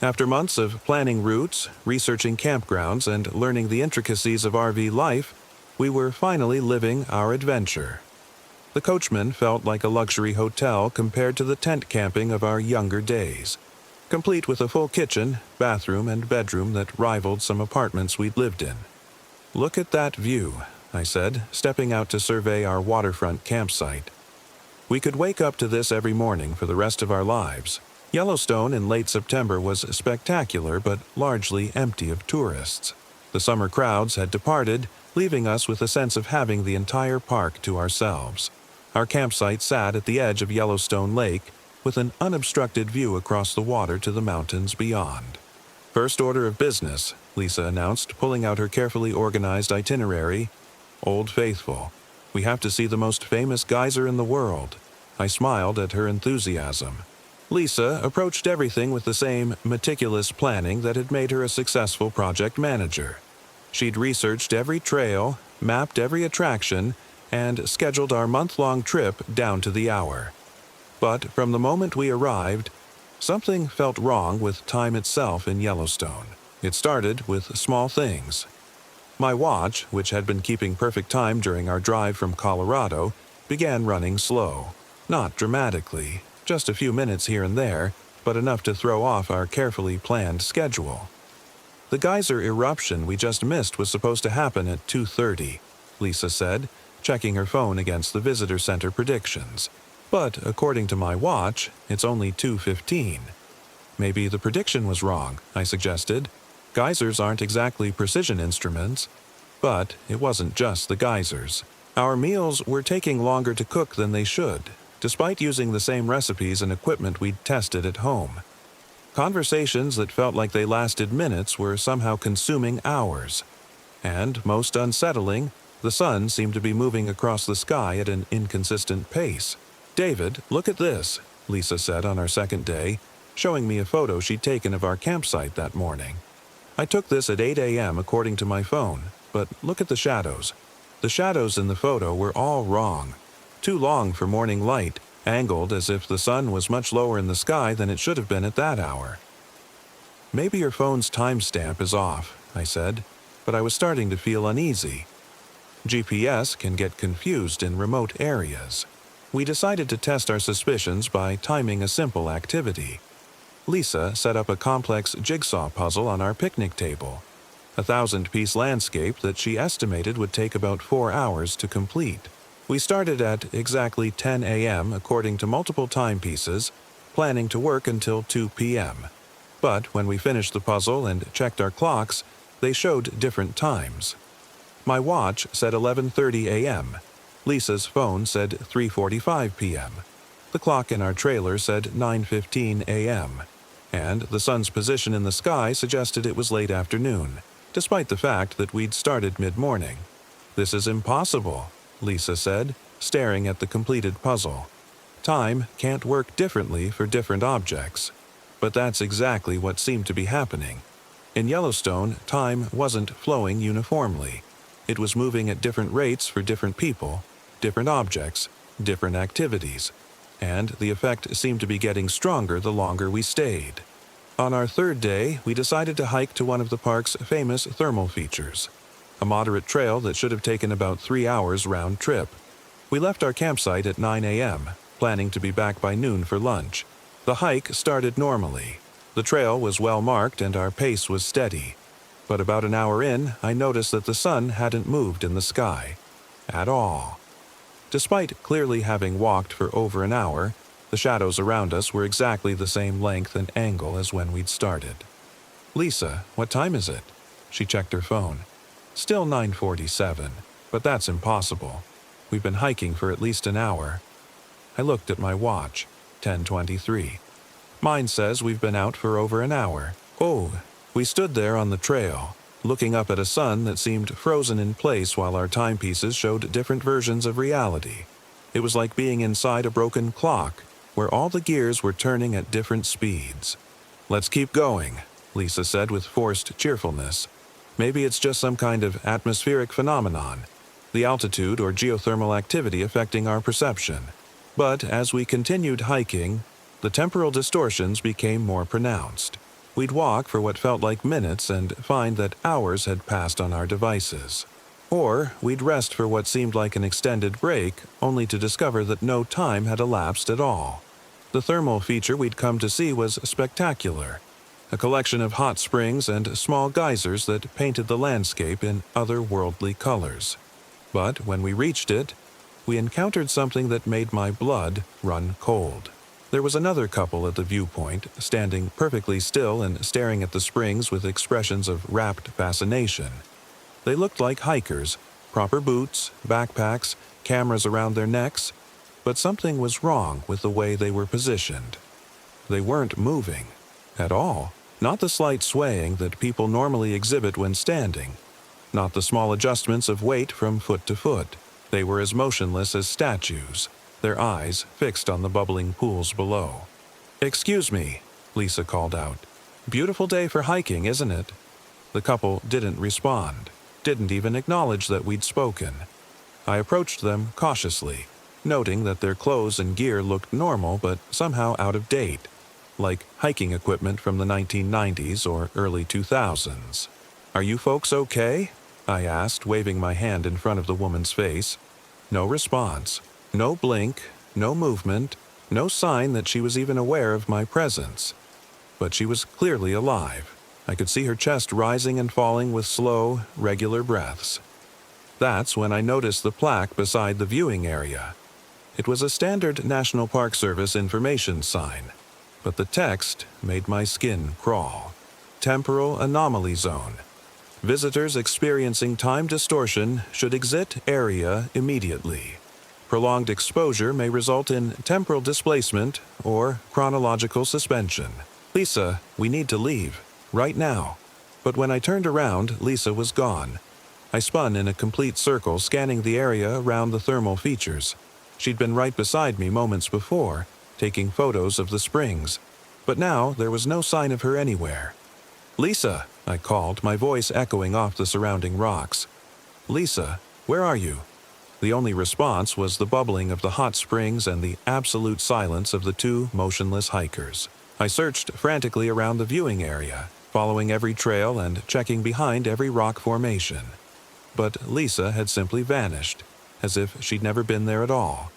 After months of planning routes, researching campgrounds, and learning the intricacies of RV life, we were finally living our adventure. The Coachman felt like a luxury hotel compared to the tent camping of our younger days, complete with a full kitchen, bathroom, and bedroom that rivaled some apartments we'd lived in. "Look at that view," I said, stepping out to survey our waterfront campsite. We could wake up to this every morning for the rest of our lives. Yellowstone in late September was spectacular but largely empty of tourists. The summer crowds had departed, leaving us with a sense of having the entire park to ourselves. Our campsite sat at the edge of Yellowstone Lake, with an unobstructed view across the water to the mountains beyond. "First order of business," Lisa announced, pulling out her carefully organized itinerary. "Old Faithful. We have to see the most famous geyser in the world." I smiled at her enthusiasm. Lisa approached everything with the same meticulous planning that had made her a successful project manager. She'd researched every trail, mapped every attraction, and scheduled our month-long trip down to the hour. But from the moment we arrived, something felt wrong with time itself in Yellowstone. It started with small things. My watch, which had been keeping perfect time during our drive from Colorado, began running slow. Not dramatically, just a few minutes here and there, but enough to throw off our carefully planned schedule. "The geyser eruption we just missed was supposed to happen at 2:30, Lisa said, checking her phone against the visitor center predictions. "But according to my watch, it's only 2:15. "Maybe the prediction was wrong," I suggested. "Geysers aren't exactly precision instruments." But it wasn't just the geysers. Our meals were taking longer to cook than they should, despite using the same recipes and equipment we'd tested at home. Conversations that felt like they lasted minutes were somehow consuming hours. And, most unsettling, the sun seemed to be moving across the sky at an inconsistent pace. "David, look at this," Lisa said on our second day, showing me a photo she'd taken of our campsite that morning. "I took this at 8 a.m. according to my phone, but look at the shadows. The shadows in the photo were all wrong. Too long for morning light, angled as if the sun was much lower in the sky than it should have been at that hour." "Maybe your phone's timestamp is off," I said, but I was starting to feel uneasy. GPS can get confused in remote areas. We decided to test our suspicions by timing a simple activity. Lisa set up a complex jigsaw puzzle on our picnic table, a 1,000-piece landscape that she estimated would take about 4 hours to complete. We started at exactly 10 a.m. according to multiple timepieces, planning to work until 2 p.m. But when we finished the puzzle and checked our clocks, they showed different times. My watch said 11:30 a.m. Lisa's phone said 3:45 p.m. The clock in our trailer said 9:15 a.m. And the sun's position in the sky suggested it was late afternoon, despite the fact that we'd started mid-morning. "This is impossible," Lisa said, staring at the completed puzzle. "Time can't work differently for different objects." But that's exactly what seemed to be happening. In Yellowstone, time wasn't flowing uniformly. It was moving at different rates for different people, different objects, different activities, and the effect seemed to be getting stronger the longer we stayed. On our third day, we decided to hike to one of the park's famous thermal features, a moderate trail that should have taken about 3 hours round trip. We left our campsite at 9 a.m., planning to be back by noon for lunch. The hike started normally. The trail was well marked and our pace was steady. But about an hour in, I noticed that the sun hadn't moved in the sky. At all. Despite clearly having walked for over an hour, the shadows around us were exactly the same length and angle as when we'd started. "Lisa, what time is it?" She checked her phone. "Still 9:47, but that's impossible. We've been hiking for at least an hour." I looked at my watch. 10:23. "Mine says we've been out for over an hour." Oh, we stood there on the trail, looking up at a sun that seemed frozen in place while our timepieces showed different versions of reality. It was like being inside a broken clock, where all the gears were turning at different speeds. "Let's keep going," Lisa said with forced cheerfulness. "Maybe it's just some kind of atmospheric phenomenon, the altitude or geothermal activity affecting our perception." But as we continued hiking, the temporal distortions became more pronounced. We'd walk for what felt like minutes and find that hours had passed on our devices. Or we'd rest for what seemed like an extended break, only to discover that no time had elapsed at all. The thermal feature we'd come to see was spectacular, a collection of hot springs and small geysers that painted the landscape in otherworldly colors. But when we reached it, we encountered something that made my blood run cold. There was another couple at the viewpoint, standing perfectly still and staring at the springs with expressions of rapt fascination. They looked like hikers, proper boots, backpacks, cameras around their necks, but something was wrong with the way they were positioned. They weren't moving at all, not the slight swaying that people normally exhibit when standing, not the small adjustments of weight from foot to foot. They were as motionless as statues, their eyes fixed on the bubbling pools below. "Excuse me," Lisa called out. "Beautiful day for hiking, isn't it?" The couple didn't respond, didn't even acknowledge that we'd spoken. I approached them cautiously, noting that their clothes and gear looked normal but somehow out of date, like hiking equipment from the 1990s or early 2000s. "Are you folks okay?" I asked, waving my hand in front of the woman's face. No response, no blink, no movement, no sign that she was even aware of my presence. But she was clearly alive. I could see her chest rising and falling with slow, regular breaths. That's when I noticed the plaque beside the viewing area. It was a standard National Park Service information sign, but the text made my skin crawl. Temporal Anomaly Zone. Visitors experiencing time distortion should exit area immediately. Prolonged exposure may result in temporal displacement or chronological suspension. "Lisa, we need to leave. Right now." But when I turned around, Lisa was gone. I spun in a complete circle, scanning the area around the thermal features. She'd been right beside me moments before, taking photos of the springs. But now there was no sign of her anywhere. "Lisa," I called, my voice echoing off the surrounding rocks. "Lisa, where are you?" The only response was the bubbling of the hot springs and the absolute silence of the two motionless hikers. I searched frantically around the viewing area, following every trail and checking behind every rock formation. But Lisa had simply vanished, as if she'd never been there at all.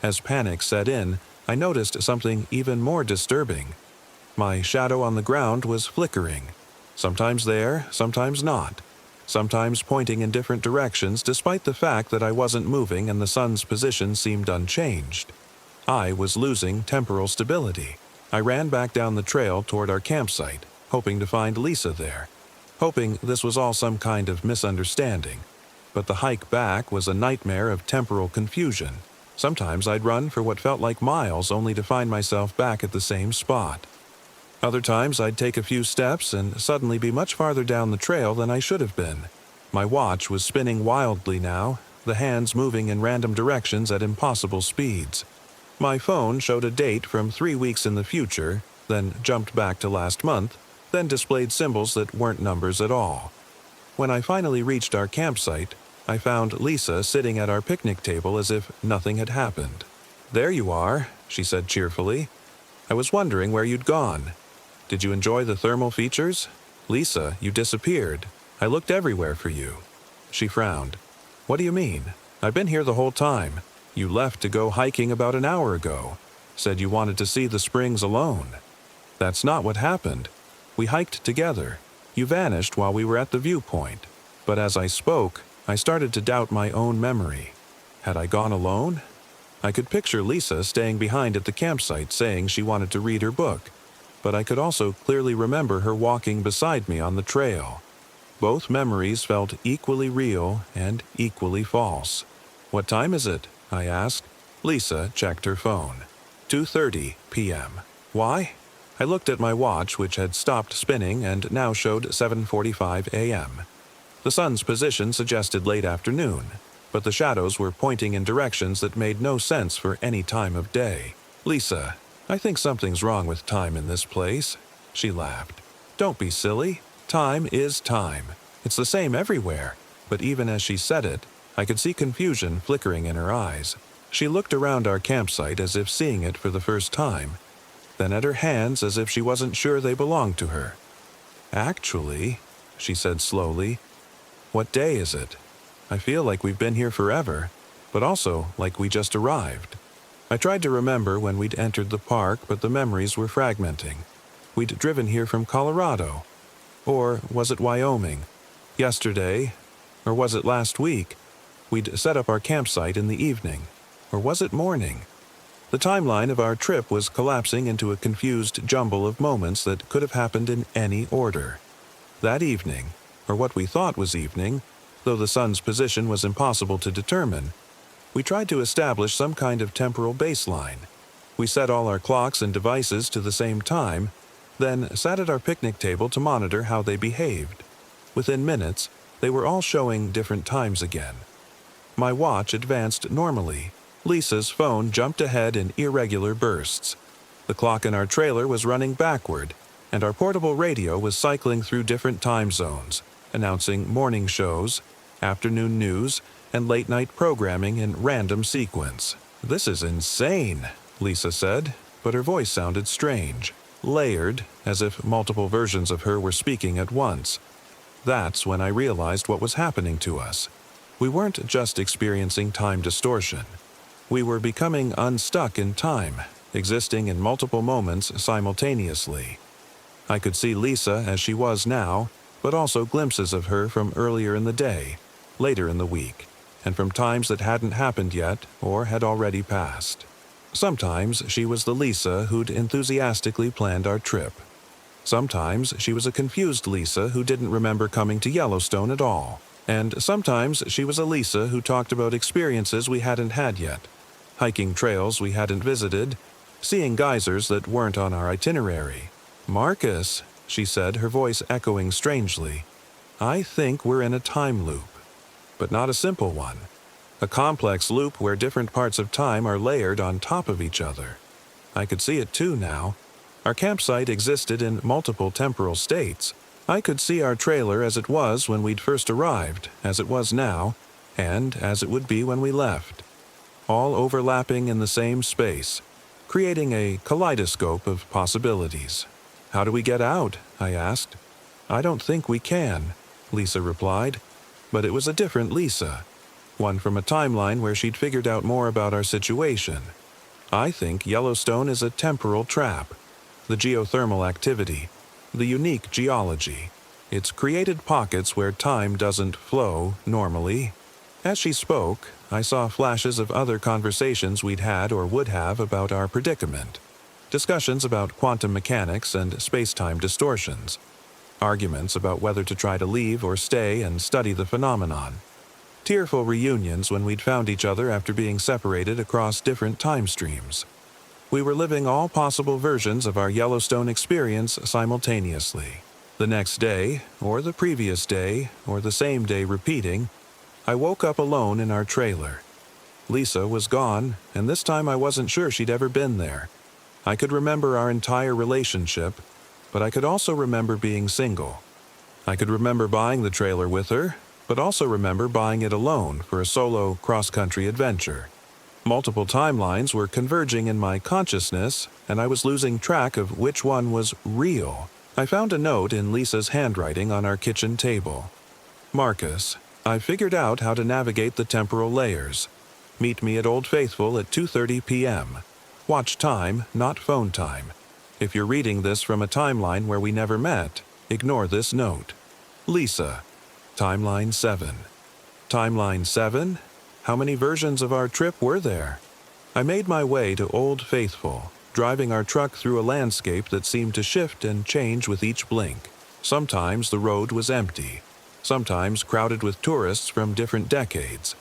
As panic set in, I noticed something even more disturbing. My shadow on the ground was flickering, sometimes there, sometimes not, sometimes pointing in different directions despite the fact that I wasn't moving and the sun's position seemed unchanged. I was losing temporal stability. I ran back down the trail toward our campsite, hoping to find Lisa there, hoping this was all some kind of misunderstanding. But the hike back was a nightmare of temporal confusion. Sometimes I'd run for what felt like miles only to find myself back at the same spot. Other times I'd take a few steps and suddenly be much farther down the trail than I should have been. My watch was spinning wildly now, the hands moving in random directions at impossible speeds. My phone showed a date from 3 weeks in the future, then jumped back to last month, then displayed symbols that weren't numbers at all. When I finally reached our campsite, I found Lisa sitting at our picnic table as if nothing had happened. "There you are," she said cheerfully. "I was wondering where you'd gone. Did you enjoy the thermal features? Lisa, you disappeared. I looked everywhere for you." She frowned. "What do you mean? I've been here the whole time. You left to go hiking about an hour ago. Said you wanted to see the springs alone." "That's not what happened. We hiked together. You vanished while we were at the viewpoint. But as I spoke, I started to doubt my own memory. Had I gone alone? I could picture Lisa staying behind at the campsite saying she wanted to read her book, but I could also clearly remember her walking beside me on the trail. Both memories felt equally real and equally false. "What time is it?" I asked. Lisa checked her phone. 2:30 p.m. Why? I looked at my watch, which had stopped spinning and now showed 7:45 a.m. The sun's position suggested late afternoon, but the shadows were pointing in directions that made no sense for any time of day. "Lisa, I think something's wrong with time in this place." She laughed. "Don't be silly. Time is time. It's the same everywhere." But even as she said it, I could see confusion flickering in her eyes. She looked around our campsite as if seeing it for the first time, then at her hands as if she wasn't sure they belonged to her. "Actually," she said slowly, "what day is it? I feel like we've been here forever, but also like we just arrived." I tried to remember when we'd entered the park, but the memories were fragmenting. We'd driven here from Colorado. Or was it Wyoming? Yesterday? Or was it last week? We'd set up our campsite in the evening. Or was it morning? The timeline of our trip was collapsing into a confused jumble of moments that could have happened in any order. That evening, or what we thought was evening, though the sun's position was impossible to determine, we tried to establish some kind of temporal baseline. We set all our clocks and devices to the same time, then sat at our picnic table to monitor how they behaved. Within minutes, they were all showing different times again. My watch advanced normally. Lisa's phone jumped ahead in irregular bursts. The clock in our trailer was running backward, and our portable radio was cycling through different time zones, announcing morning shows, afternoon news, and late-night programming in random sequence. "This is insane," Lisa said, but her voice sounded strange, layered, as if multiple versions of her were speaking at once. That's when I realized what was happening to us. We weren't just experiencing time distortion. We were becoming unstuck in time, existing in multiple moments simultaneously. I could see Lisa as she was now, but also glimpses of her from earlier in the day, later in the week, and from times that hadn't happened yet or had already passed. Sometimes she was the Lisa who'd enthusiastically planned our trip. Sometimes she was a confused Lisa who didn't remember coming to Yellowstone at all. And sometimes she was a Lisa who talked about experiences we hadn't had yet, hiking trails we hadn't visited, seeing geysers that weren't on our itinerary. "Marcus," she said, her voice echoing strangely, "I think we're in a time loop. But not a simple one. A complex loop where different parts of time are layered on top of each other." I could see it too now. Our campsite existed in multiple temporal states. I could see our trailer as it was when we'd first arrived, as it was now, and as it would be when we left. All overlapping in the same space, creating a kaleidoscope of possibilities. "How do we get out?" I asked. "I don't think we can," Lisa replied. But it was a different Lisa. One from a timeline where she'd figured out more about our situation. "I think Yellowstone is a temporal trap. The geothermal activity, the unique geology. It's created pockets where time doesn't flow normally." As she spoke, I saw flashes of other conversations we'd had or would have about our predicament. Discussions about quantum mechanics and space-time distortions. Arguments about whether to try to leave or stay and study the phenomenon. Tearful reunions when we'd found each other after being separated across different time streams. We were living all possible versions of our Yellowstone experience simultaneously. The next day, or the previous day, or the same day repeating, I woke up alone in our trailer. Lisa was gone, and this time I wasn't sure she'd ever been there. I could remember our entire relationship, but I could also remember being single. I could remember buying the trailer with her, but also remember buying it alone for a solo cross-country adventure. Multiple timelines were converging in my consciousness, and I was losing track of which one was real. I found a note in Lisa's handwriting on our kitchen table. Marcus, I figured out how to navigate the temporal layers. Meet me at Old Faithful at 2:30 p.m. Watch time, not phone time. If you're reading this from a timeline where we never met, ignore this note. Lisa. Timeline 7. Timeline 7? How many versions of our trip were there? I made my way to Old Faithful, driving our truck through a landscape that seemed to shift and change with each blink. Sometimes the road was empty. Sometimes crowded with tourists from different decades.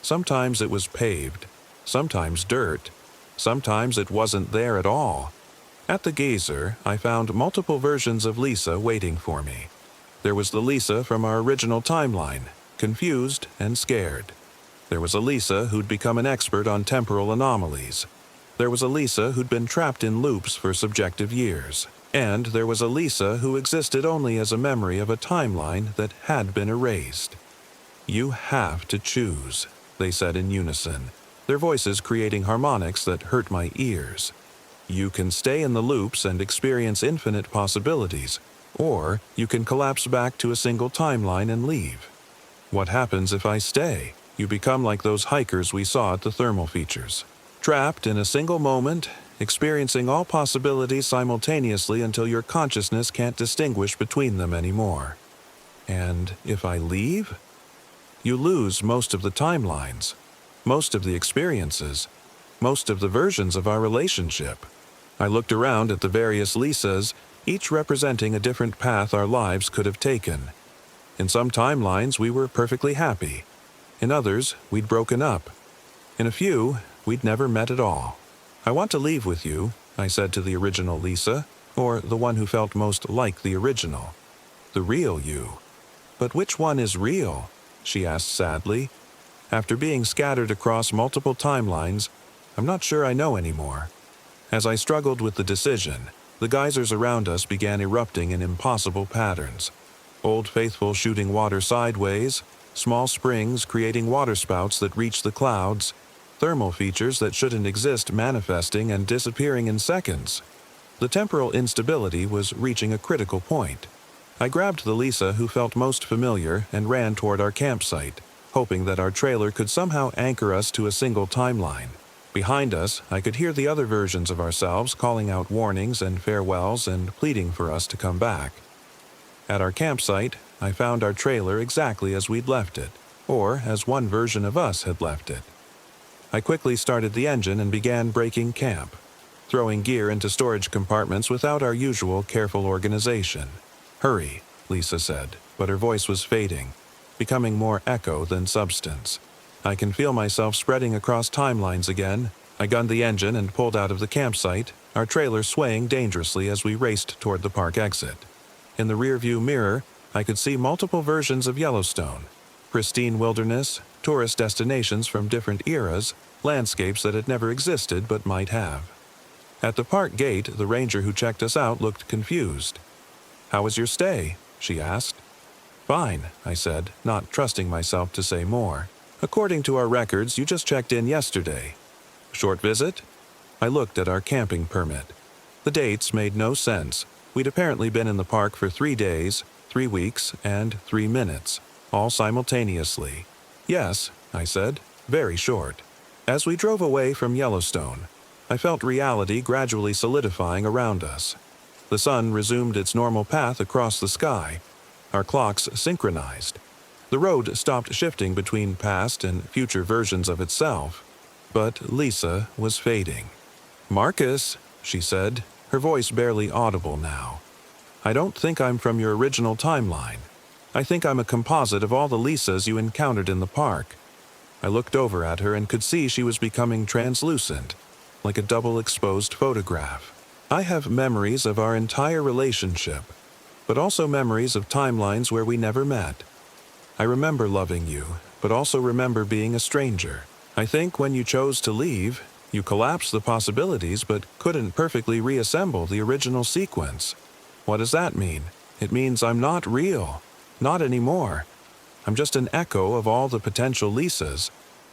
Sometimes it was paved. Sometimes dirt. Sometimes it wasn't there at all. At the geyser, I found multiple versions of Lisa waiting for me. There was the Lisa from our original timeline, confused and scared. There was a Lisa who'd become an expert on temporal anomalies. There was a Lisa who'd been trapped in loops for subjective years. And there was a Lisa who existed only as a memory of a timeline that had been erased. You have to choose, they said in unison, their voices creating harmonics that hurt my ears. You can stay in the loops and experience infinite possibilities, or you can collapse back to a single timeline and leave. What happens if I stay? You become like those hikers we saw at the thermal features. Trapped in a single moment, experiencing all possibilities simultaneously until your consciousness can't distinguish between them anymore. And if I leave? You lose most of the timelines, most of the experiences, most of the versions of our relationship. I looked around at the various Lisas, each representing a different path our lives could have taken. In some timelines, we were perfectly happy. In others, we'd broken up. In a few, we'd never met at all. I want to leave with you, I said to the original Lisa, or the one who felt most like the original. The real you. But which one is real? She asked sadly. After being scattered across multiple timelines, I'm not sure I know anymore. As I struggled with the decision, the geysers around us began erupting in impossible patterns. Old Faithful shooting water sideways, small springs creating waterspouts that reached the clouds, thermal features that shouldn't exist manifesting and disappearing in seconds. The temporal instability was reaching a critical point. I grabbed the Lisa who felt most familiar and ran toward our campsite, hoping that our trailer could somehow anchor us to a single timeline. Behind us, I could hear the other versions of ourselves calling out warnings and farewells and pleading for us to come back. At our campsite, I found our trailer exactly as we'd left it, or as one version of us had left it. I quickly started the engine and began breaking camp, throwing gear into storage compartments without our usual careful organization. Hurry, Lisa said, but her voice was fading, becoming more echo than substance. I can feel myself spreading across timelines again. I gunned the engine and pulled out of the campsite, our trailer swaying dangerously as we raced toward the park exit. In the rearview mirror, I could see multiple versions of Yellowstone. Pristine wilderness, tourist destinations from different eras, landscapes that had never existed but might have. At the park gate, the ranger who checked us out looked confused. "How was your stay?" she asked. "Fine," I said, not trusting myself to say more. "According to our records, you just checked in yesterday." "Short visit?" I looked at our camping permit. The dates made no sense. We'd apparently been in the park for 3 days, 3 weeks, and 3 minutes, all simultaneously. "Yes," I said, "very short." As we drove away from Yellowstone, I felt reality gradually solidifying around us. The sun resumed its normal path across the sky. Our clocks synchronized. The road stopped shifting between past and future versions of itself. But Lisa was fading. "Marcus," she said, her voice barely audible now. "I don't think I'm from your original timeline. I think I'm a composite of all the Lisas you encountered in the park." I looked over at her and could see she was becoming translucent. like a double-exposed photograph. I have memories of our entire relationship, but also memories of timelines where we never met. I remember loving you, but also remember being a stranger. I think when you chose to leave, you collapsed the possibilities but couldn't perfectly reassemble the original sequence. What does that mean? It means I'm not real. Not anymore. I'm just an echo of all the potential Lisas,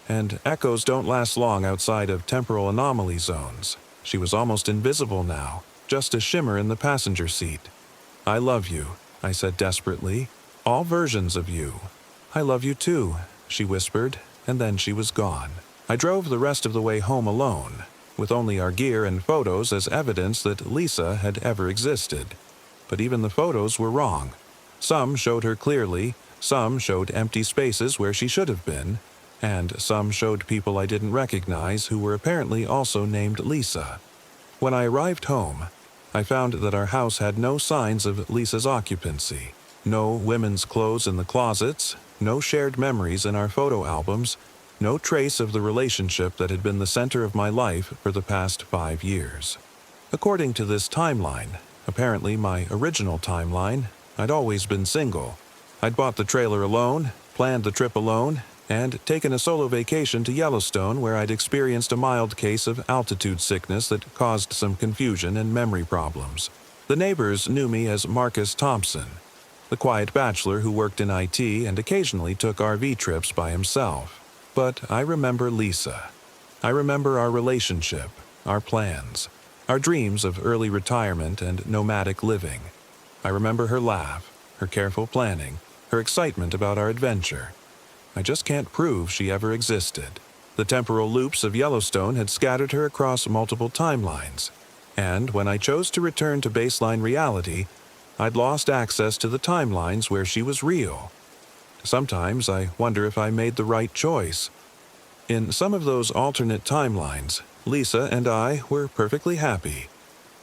and echoes don't last long outside of temporal anomaly zones. She was almost invisible now, just a shimmer in the passenger seat. I love you, I said desperately. All versions of you. I love you too, she whispered, and then she was gone. I drove the rest of the way home alone, with only our gear and photos as evidence that Lisa had ever existed. But even the photos were wrong. Some showed her clearly, some showed empty spaces where she should have been, and some showed people I didn't recognize who were apparently also named Lisa. When I arrived home, I found that our house had no signs of Lisa's occupancy. No women's clothes in the closets, no shared memories in our photo albums, no trace of the relationship that had been the center of my life for the past 5 years. According to this timeline, apparently my original timeline, I'd always been single. I'd bought the trailer alone, planned the trip alone, and taken a solo vacation to Yellowstone where I'd experienced a mild case of altitude sickness that caused some confusion and memory problems. The neighbors knew me as Marcus Thompson, the quiet bachelor who worked in IT and occasionally took RV trips by himself. But I remember Lisa. I remember our relationship, our plans, our dreams of early retirement and nomadic living. I remember her laugh, her careful planning, her excitement about our adventure. I just can't prove she ever existed. The temporal loops of Yellowstone had scattered her across multiple timelines, and when I chose to return to baseline reality, I'd lost access to the timelines where she was real. Sometimes I wonder if I made the right choice. In some of those alternate timelines, Lisa and I were perfectly happy.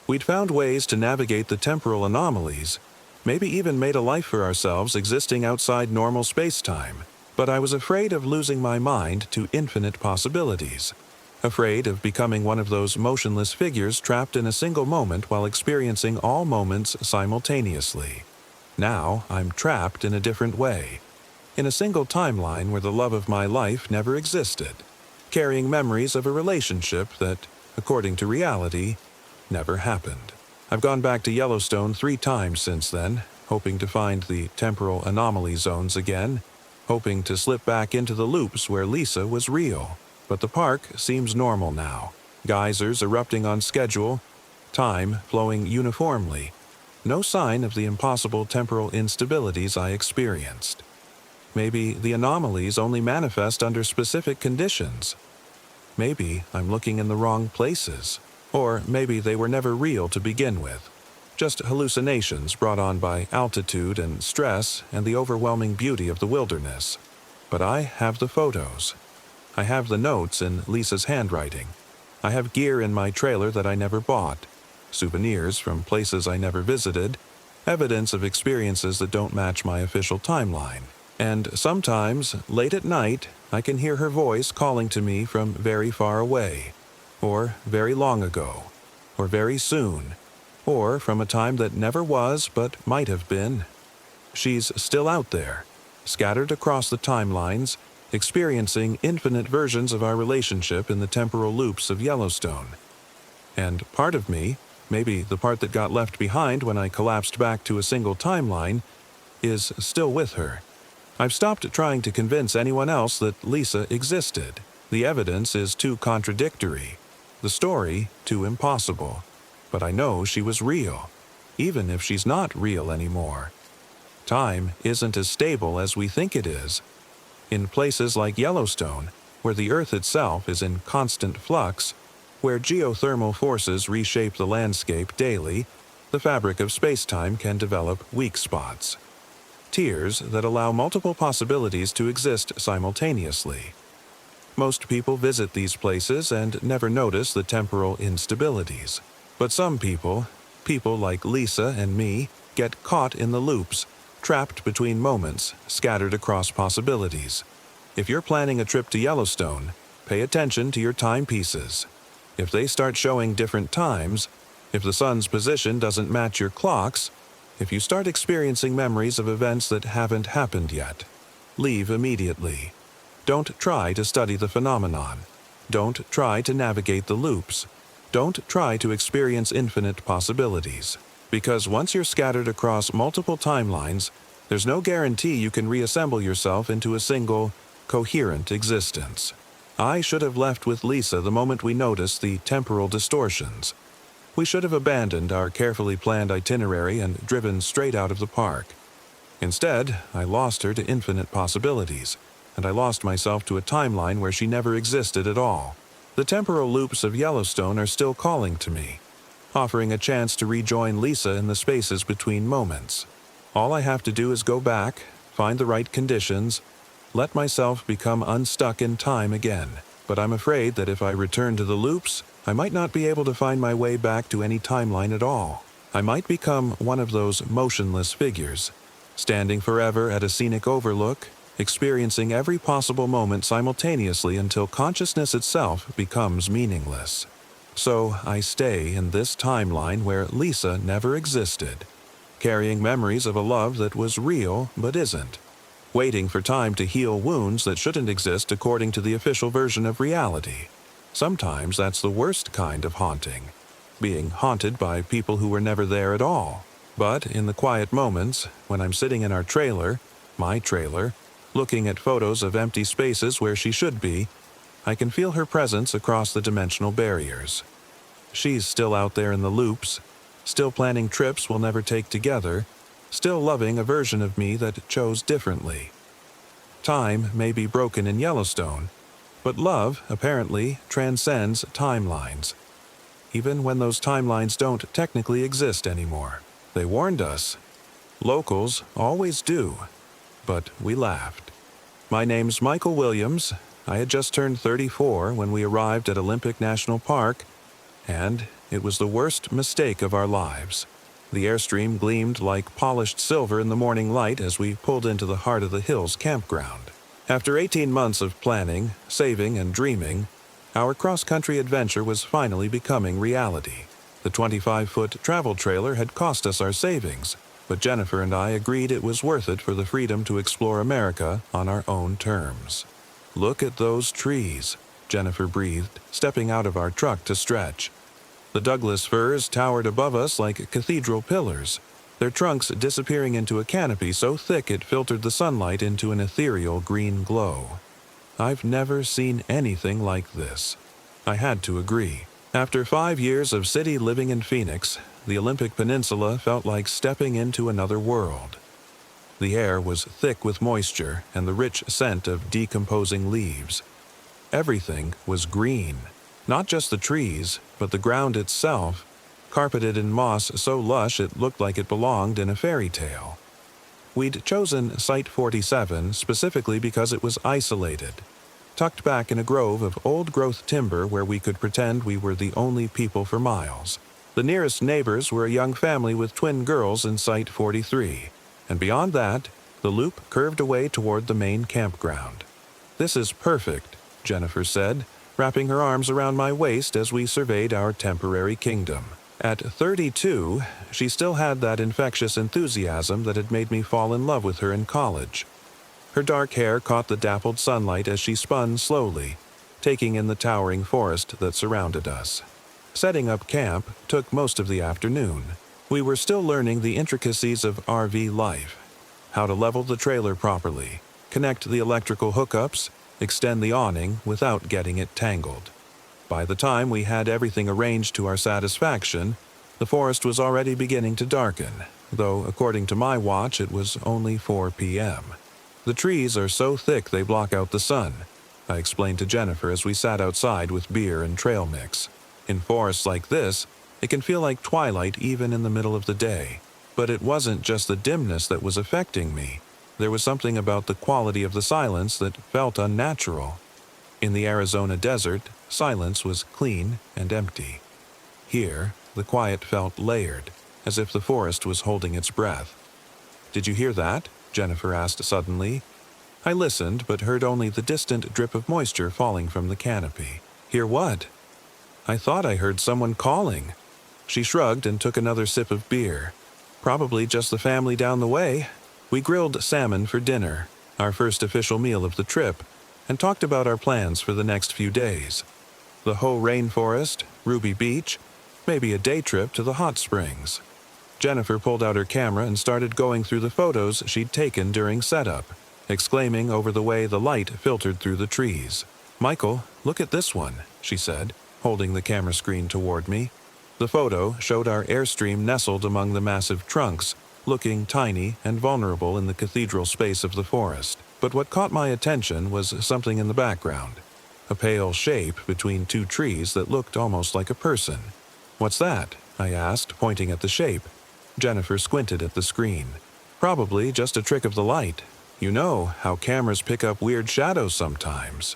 We'd found ways to navigate the temporal anomalies, maybe even made a life for ourselves existing outside normal space-time. But I was afraid of losing my mind to infinite possibilities. Afraid of becoming one of those motionless figures trapped in a single moment while experiencing all moments simultaneously. Now I'm trapped in a different way. In a single timeline where the love of my life never existed. Carrying memories of a relationship that, according to reality, never happened. I've gone back to Yellowstone 3 times since then, hoping to find the temporal anomaly zones again, hoping to slip back into the loops where Lisa was real. But the park seems normal now. Geysers erupting on schedule, time flowing uniformly. No sign of the impossible temporal instabilities I experienced. Maybe the anomalies only manifest under specific conditions. Maybe I'm looking in the wrong places. Or maybe they were never real to begin with. Just hallucinations brought on by altitude and stress and the overwhelming beauty of the wilderness. But I have the photos. I have the notes in Lisa's handwriting. I have gear in my trailer that I never bought, souvenirs from places I never visited, evidence of experiences that don't match my official timeline. And sometimes, late at night, I can hear her voice calling to me from very far away, or very long ago, or very soon, or from a time that never was but might have been. She's still out there, scattered across the timelines, experiencing infinite versions of our relationship in the temporal loops of Yellowstone. And part of me, maybe the part that got left behind when I collapsed back to a single timeline, is still with her. I've stopped trying to convince anyone else that Lisa existed. The evidence is too contradictory, the story too impossible. But I know she was real, even if she's not real anymore. Time isn't as stable as we think it is. In places like Yellowstone, where the Earth itself is in constant flux, where geothermal forces reshape the landscape daily, the fabric of space-time can develop weak spots. Tiers that allow multiple possibilities to exist simultaneously. Most people visit these places and never notice the temporal instabilities. But some people like Lisa and me, get caught in the loops, trapped between moments, scattered across possibilities. If you're planning a trip to Yellowstone, pay attention to your timepieces. If they start showing different times, if the sun's position doesn't match your clocks, if you start experiencing memories of events that haven't happened yet, leave immediately. Don't try to study the phenomenon. Don't try to navigate the loops. Don't try to experience infinite possibilities. Because once you're scattered across multiple timelines, there's no guarantee you can reassemble yourself into a single, coherent existence. I should have left with Lisa the moment we noticed the temporal distortions. We should have abandoned our carefully planned itinerary and driven straight out of the park. Instead, I lost her to infinite possibilities, and I lost myself to a timeline where she never existed at all. The temporal loops of Yellowstone are still calling to me, offering a chance to rejoin Lisa in the spaces between moments. All I have to do is go back, find the right conditions, let myself become unstuck in time again. But I'm afraid that if I return to the loops, I might not be able to find my way back to any timeline at all. I might become one of those motionless figures, standing forever at a scenic overlook, experiencing every possible moment simultaneously until consciousness itself becomes meaningless. So I stay in this timeline where Lisa never existed, carrying memories of a love that was real but isn't, waiting for time to heal wounds that shouldn't exist according to the official version of reality. Sometimes that's the worst kind of haunting, being haunted by people who were never there at all. But in the quiet moments, when I'm sitting in our trailer, my trailer, looking at photos of empty spaces where she should be, I can feel her presence across the dimensional barriers. She's still out there in the loops, still planning trips we'll never take together, still loving a version of me that chose differently. Time may be broken in Yellowstone, but love, apparently, transcends timelines. Even when those timelines don't technically exist anymore. They warned us. Locals always do. But we laughed. My name's Michael Williams. I had just turned 34 when we arrived at Olympic National Park, and it was the worst mistake of our lives. The Airstream gleamed like polished silver in the morning light as we pulled into the Heart of the Hills campground. After 18 months of planning, saving, and dreaming, our cross-country adventure was finally becoming reality. The 25-foot travel trailer had cost us our savings, but Jennifer and I agreed it was worth it for the freedom to explore America on our own terms. "Look at those trees," Jennifer breathed, stepping out of our truck to stretch. The Douglas firs towered above us like cathedral pillars, their trunks disappearing into a canopy so thick it filtered the sunlight into an ethereal green glow. I've never seen anything like this. I had to agree. After 5 years of city living in Phoenix, the Olympic Peninsula felt like stepping into another world. The air was thick with moisture and the rich scent of decomposing leaves. Everything was green. Not just the trees, but the ground itself, carpeted in moss so lush it looked like it belonged in a fairy tale. We'd chosen Site 47 specifically because it was isolated, tucked back in a grove of old-growth timber where we could pretend we were the only people for miles. The nearest neighbors were a young family with twin girls in Site 43, and beyond that, the loop curved away toward the main campground. "This is perfect," Jennifer said, wrapping her arms around my waist as we surveyed our temporary kingdom. At 32, she still had that infectious enthusiasm that had made me fall in love with her in college. Her dark hair caught the dappled sunlight as she spun slowly, taking in the towering forest that surrounded us. Setting up camp took most of the afternoon. We were still learning the intricacies of RV life, how to level the trailer properly, connect the electrical hookups, extend the awning without getting it tangled. By the time we had everything arranged to our satisfaction, the forest was already beginning to darken, though according to my watch it was only 4 p.m. "The trees are so thick they block out the sun," I explained to Jennifer as we sat outside with beer and trail mix. "In forests like this, it can feel like twilight even in the middle of the day. But it wasn't just the dimness that was affecting me. There was something about the quality of the silence that felt unnatural. In the Arizona desert, silence was clean and empty. Here, the quiet felt layered, as if the forest was holding its breath. "Did you hear that?" Jennifer asked suddenly. I listened, but heard only the distant drip of moisture falling from the canopy. "Hear what?" I thought I heard someone calling." She shrugged and took another sip of beer. "Probably just the family down the way." We grilled salmon for dinner, our first official meal of the trip, and talked about our plans for the next few days. The Hoh Rainforest, Ruby Beach, maybe a day trip to the hot springs. Jennifer pulled out her camera and started going through the photos she'd taken during setup, exclaiming over the way the light filtered through the trees. "Michael, look at this one," she said, holding the camera screen toward me. The photo showed our airstream nestled among the massive trunks, looking tiny and vulnerable in the cathedral space of the forest. But what caught my attention was something in the background. A pale shape between two trees that looked almost like a person. "What's that?" I asked, pointing at the shape. Jennifer squinted at the screen. "Probably just a trick of the light. You know how cameras pick up weird shadows sometimes."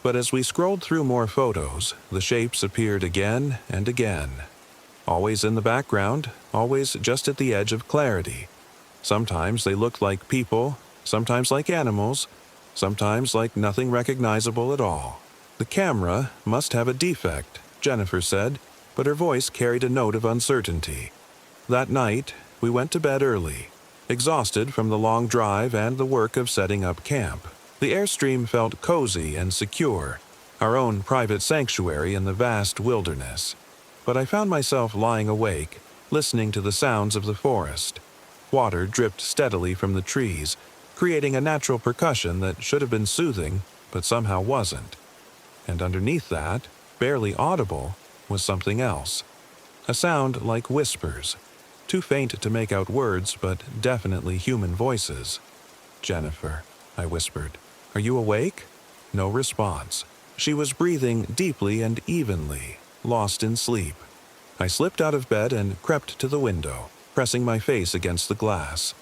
But as we scrolled through more photos, the shapes appeared again and again. Always in the background, always just at the edge of clarity. Sometimes they looked like people, sometimes like animals, sometimes like nothing recognizable at all. "The camera must have a defect," Jennifer said, but her voice carried a note of uncertainty. That night, we went to bed early, exhausted from the long drive and the work of setting up camp. The airstream felt cozy and secure, our own private sanctuary in the vast wilderness. But I found myself lying awake, listening to the sounds of the forest. Water dripped steadily from the trees, creating a natural percussion that should have been soothing, but somehow wasn't. And underneath that, barely audible, was something else. A sound like whispers, too faint to make out words, but definitely human voices. "Jennifer," I whispered, "are you awake?" No response. She was breathing deeply and evenly, lost in sleep. I slipped out of bed and crept to the window, pressing my face against the glass.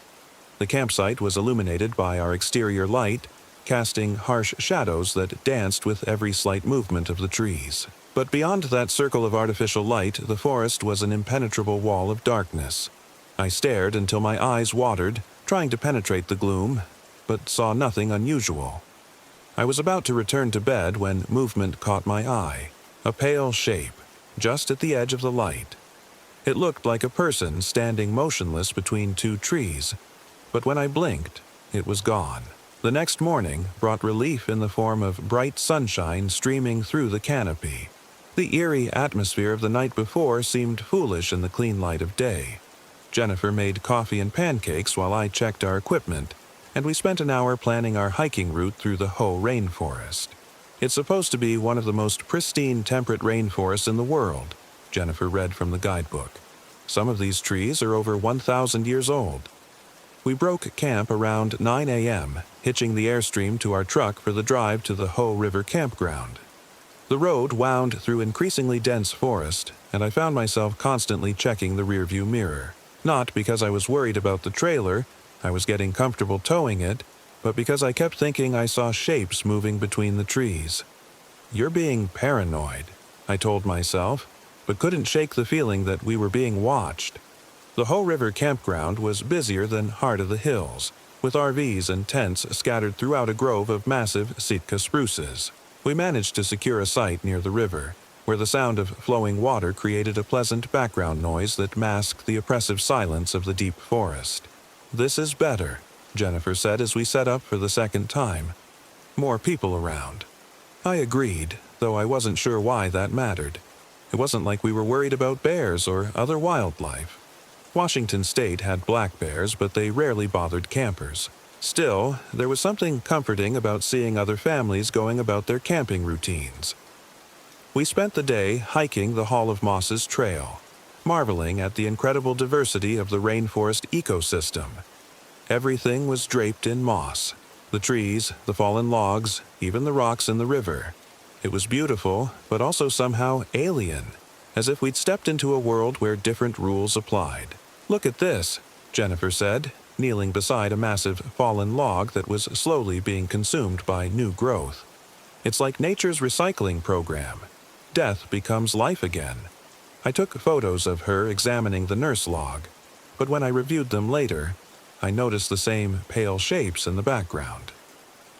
The campsite was illuminated by our exterior light, casting harsh shadows that danced with every slight movement of the trees. But beyond that circle of artificial light, the forest was an impenetrable wall of darkness. I stared until my eyes watered, trying to penetrate the gloom, but saw nothing unusual. I was about to return to bed when movement caught my eye. A pale shape, just at the edge of the light. It looked like a person standing motionless between two trees, but when I blinked, it was gone. The next morning brought relief in the form of bright sunshine streaming through the canopy. The eerie atmosphere of the night before seemed foolish in the clean light of day. Jennifer made coffee and pancakes while I checked our equipment, and we spent an hour planning our hiking route through the Hoh Rainforest. "It's supposed to be one of the most pristine temperate rainforests in the world," Jennifer read from the guidebook. "Some of these trees are over 1,000 years old." We broke camp around 9 a.m., hitching the airstream to our truck for the drive to the Hoh River campground. The road wound through increasingly dense forest, and I found myself constantly checking the rearview mirror. Not because I was worried about the trailer, I was getting comfortable towing it, but because I kept thinking I saw shapes moving between the trees. "You're being paranoid," I told myself, but couldn't shake the feeling that we were being watched. The Hoh River campground was busier than Heart of the Hills, with RVs and tents scattered throughout a grove of massive Sitka spruces. We managed to secure a site near the river, where the sound of flowing water created a pleasant background noise that masked the oppressive silence of the deep forest. "This is better," Jennifer said as we set up for the second time. "More people around." I agreed, though I wasn't sure why that mattered. It wasn't like we were worried about bears or other wildlife. Washington State had black bears, but they rarely bothered campers. Still, there was something comforting about seeing other families going about their camping routines. We spent the day hiking the Hall of Mosses Trail, marveling at the incredible diversity of the rainforest ecosystem. Everything was draped in moss. The trees, the fallen logs, even the rocks in the river. It was beautiful, but also somehow alien, as if we'd stepped into a world where different rules applied. "Look at this," Jennifer said, kneeling beside a massive fallen log that was slowly being consumed by new growth. "It's like nature's recycling program. Death becomes life again." I took photos of her examining the nurse log, but when I reviewed them later, I noticed the same pale shapes in the background.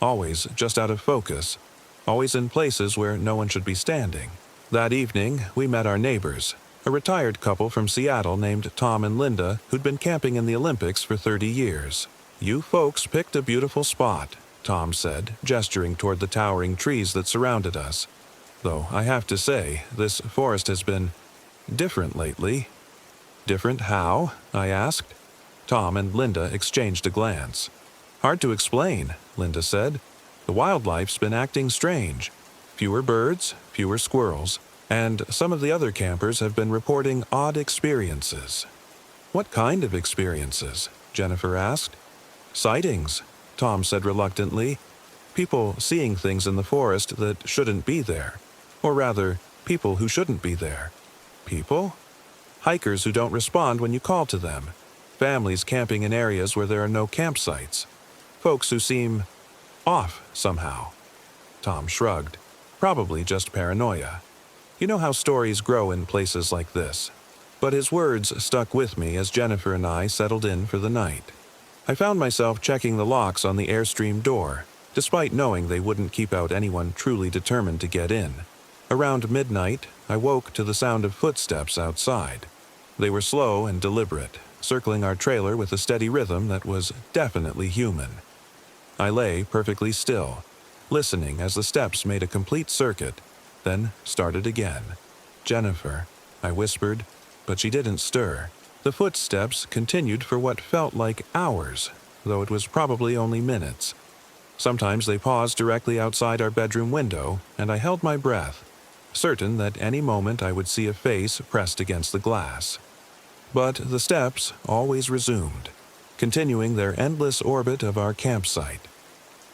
Always just out of focus, always in places where no one should be standing. That evening, we met our neighbors, a retired couple from Seattle named Tom and Linda who'd been camping in the Olympics for 30 years. "You folks picked a beautiful spot," Tom said, gesturing toward the towering trees that surrounded us. "Though I have to say, this forest has been different lately." "Different how?" I asked. Tom and Linda exchanged a glance. "Hard to explain," Linda said. "The wildlife's been acting strange. Fewer birds, fewer squirrels, and some of the other campers have been reporting odd experiences." "What kind of experiences?" Jennifer asked. "Sightings," Tom said reluctantly. "People seeing things in the forest that shouldn't be there. Or rather, people who shouldn't be there." "People?" "Hikers who don't respond when you call to them. Families camping in areas where there are no campsites. Folks who seem off somehow." Tom shrugged. "Probably just paranoia. You know how stories grow in places like this." But his words stuck with me as Jennifer and I settled in for the night. I found myself checking the locks on the Airstream door, despite knowing they wouldn't keep out anyone truly determined to get in. Around midnight, I woke to the sound of footsteps outside. They were slow and deliberate, circling our trailer with a steady rhythm that was definitely human. I lay perfectly still, listening as the steps made a complete circuit, then started again. "Jennifer," I whispered, but she didn't stir. The footsteps continued for what felt like hours, though it was probably only minutes. Sometimes they paused directly outside our bedroom window, and I held my breath, certain that any moment I would see a face pressed against the glass. But the steps always resumed, continuing their endless orbit of our campsite.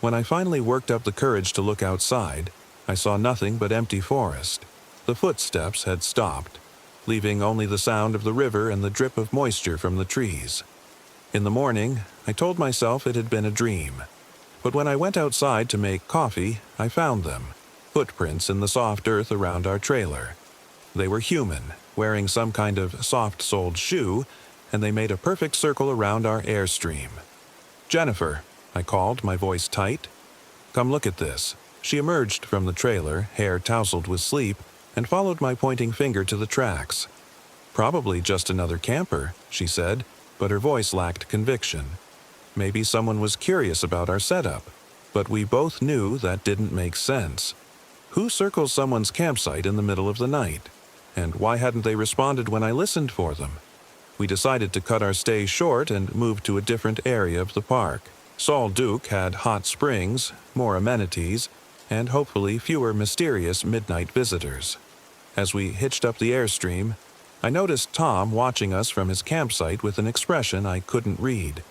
When I finally worked up the courage to look outside, I saw nothing but empty forest. The footsteps had stopped, leaving only the sound of the river and the drip of moisture from the trees. In the morning, I told myself it had been a dream. But when I went outside to make coffee, I found them, footprints in the soft earth around our trailer. They were human, wearing some kind of soft-soled shoe, and they made a perfect circle around our Airstream. "Jennifer," I called, my voice tight. "Come look at this." She emerged from the trailer, hair tousled with sleep, and followed my pointing finger to the tracks. "Probably just another camper," she said, but her voice lacked conviction. Maybe someone was curious about our setup, but we both knew that didn't make sense. Who circles someone's campsite in the middle of the night? And why hadn't they responded when I listened for them? We decided to cut our stay short and move to a different area of the park. Salt Duke had hot springs, more amenities, and hopefully fewer mysterious midnight visitors. As we hitched up the Airstream, I noticed Tom watching us from his campsite with an expression I couldn't read.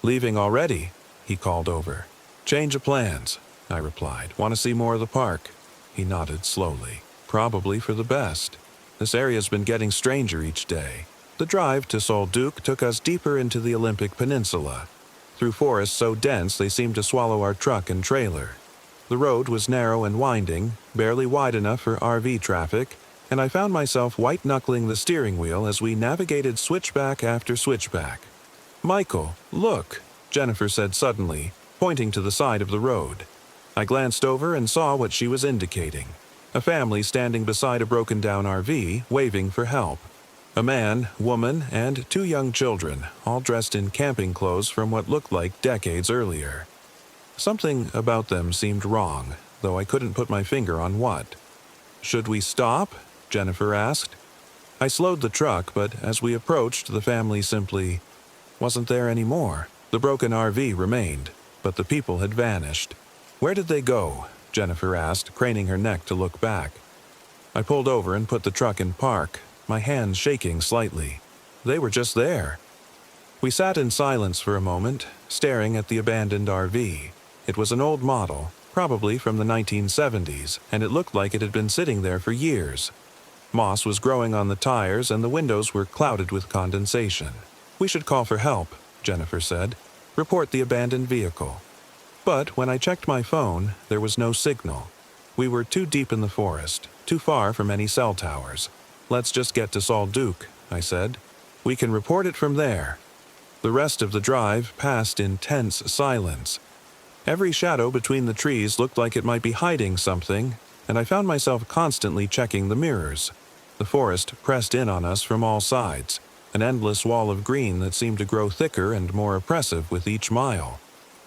"Leaving already?" he called over. "Change of plans," I replied. "Want to see more of the park?" He nodded slowly. "Probably for the best. This area's been getting stranger each day." The drive to Salt Duke took us deeper into the Olympic Peninsula, through forests so dense they seemed to swallow our truck and trailer. The road was narrow and winding, barely wide enough for RV traffic, and I found myself white-knuckling the steering wheel as we navigated switchback after switchback. "Michael, look," Jennifer said suddenly, pointing to the side of the road. I glanced over and saw what she was indicating. A family standing beside a broken-down RV, waving for help. A man, woman, and 2 young children, all dressed in camping clothes from what looked like decades earlier. Something about them seemed wrong, though I couldn't put my finger on what. "Should we stop?" Jennifer asked. I slowed the truck, but as we approached, the family simply wasn't there anymore. The broken RV remained, but the people had vanished. "Where did they go?" Jennifer asked, craning her neck to look back. I pulled over and put the truck in park, my hands shaking slightly. They were just there. We sat in silence for a moment, staring at the abandoned RV. It was an old model, probably from the 1970s, and it looked like it had been sitting there for years. Moss was growing on the tires and the windows were clouded with condensation. "We should call for help," Jennifer said. "Report the abandoned vehicle." But when I checked my phone, there was no signal. We were too deep in the forest, too far from any cell towers. "Let's just get to Salt Duke," I said. "We can report it from there." The rest of the drive passed in tense silence. Every shadow between the trees looked like it might be hiding something, and I found myself constantly checking the mirrors. The forest pressed in on us from all sides, an endless wall of green that seemed to grow thicker and more oppressive with each mile.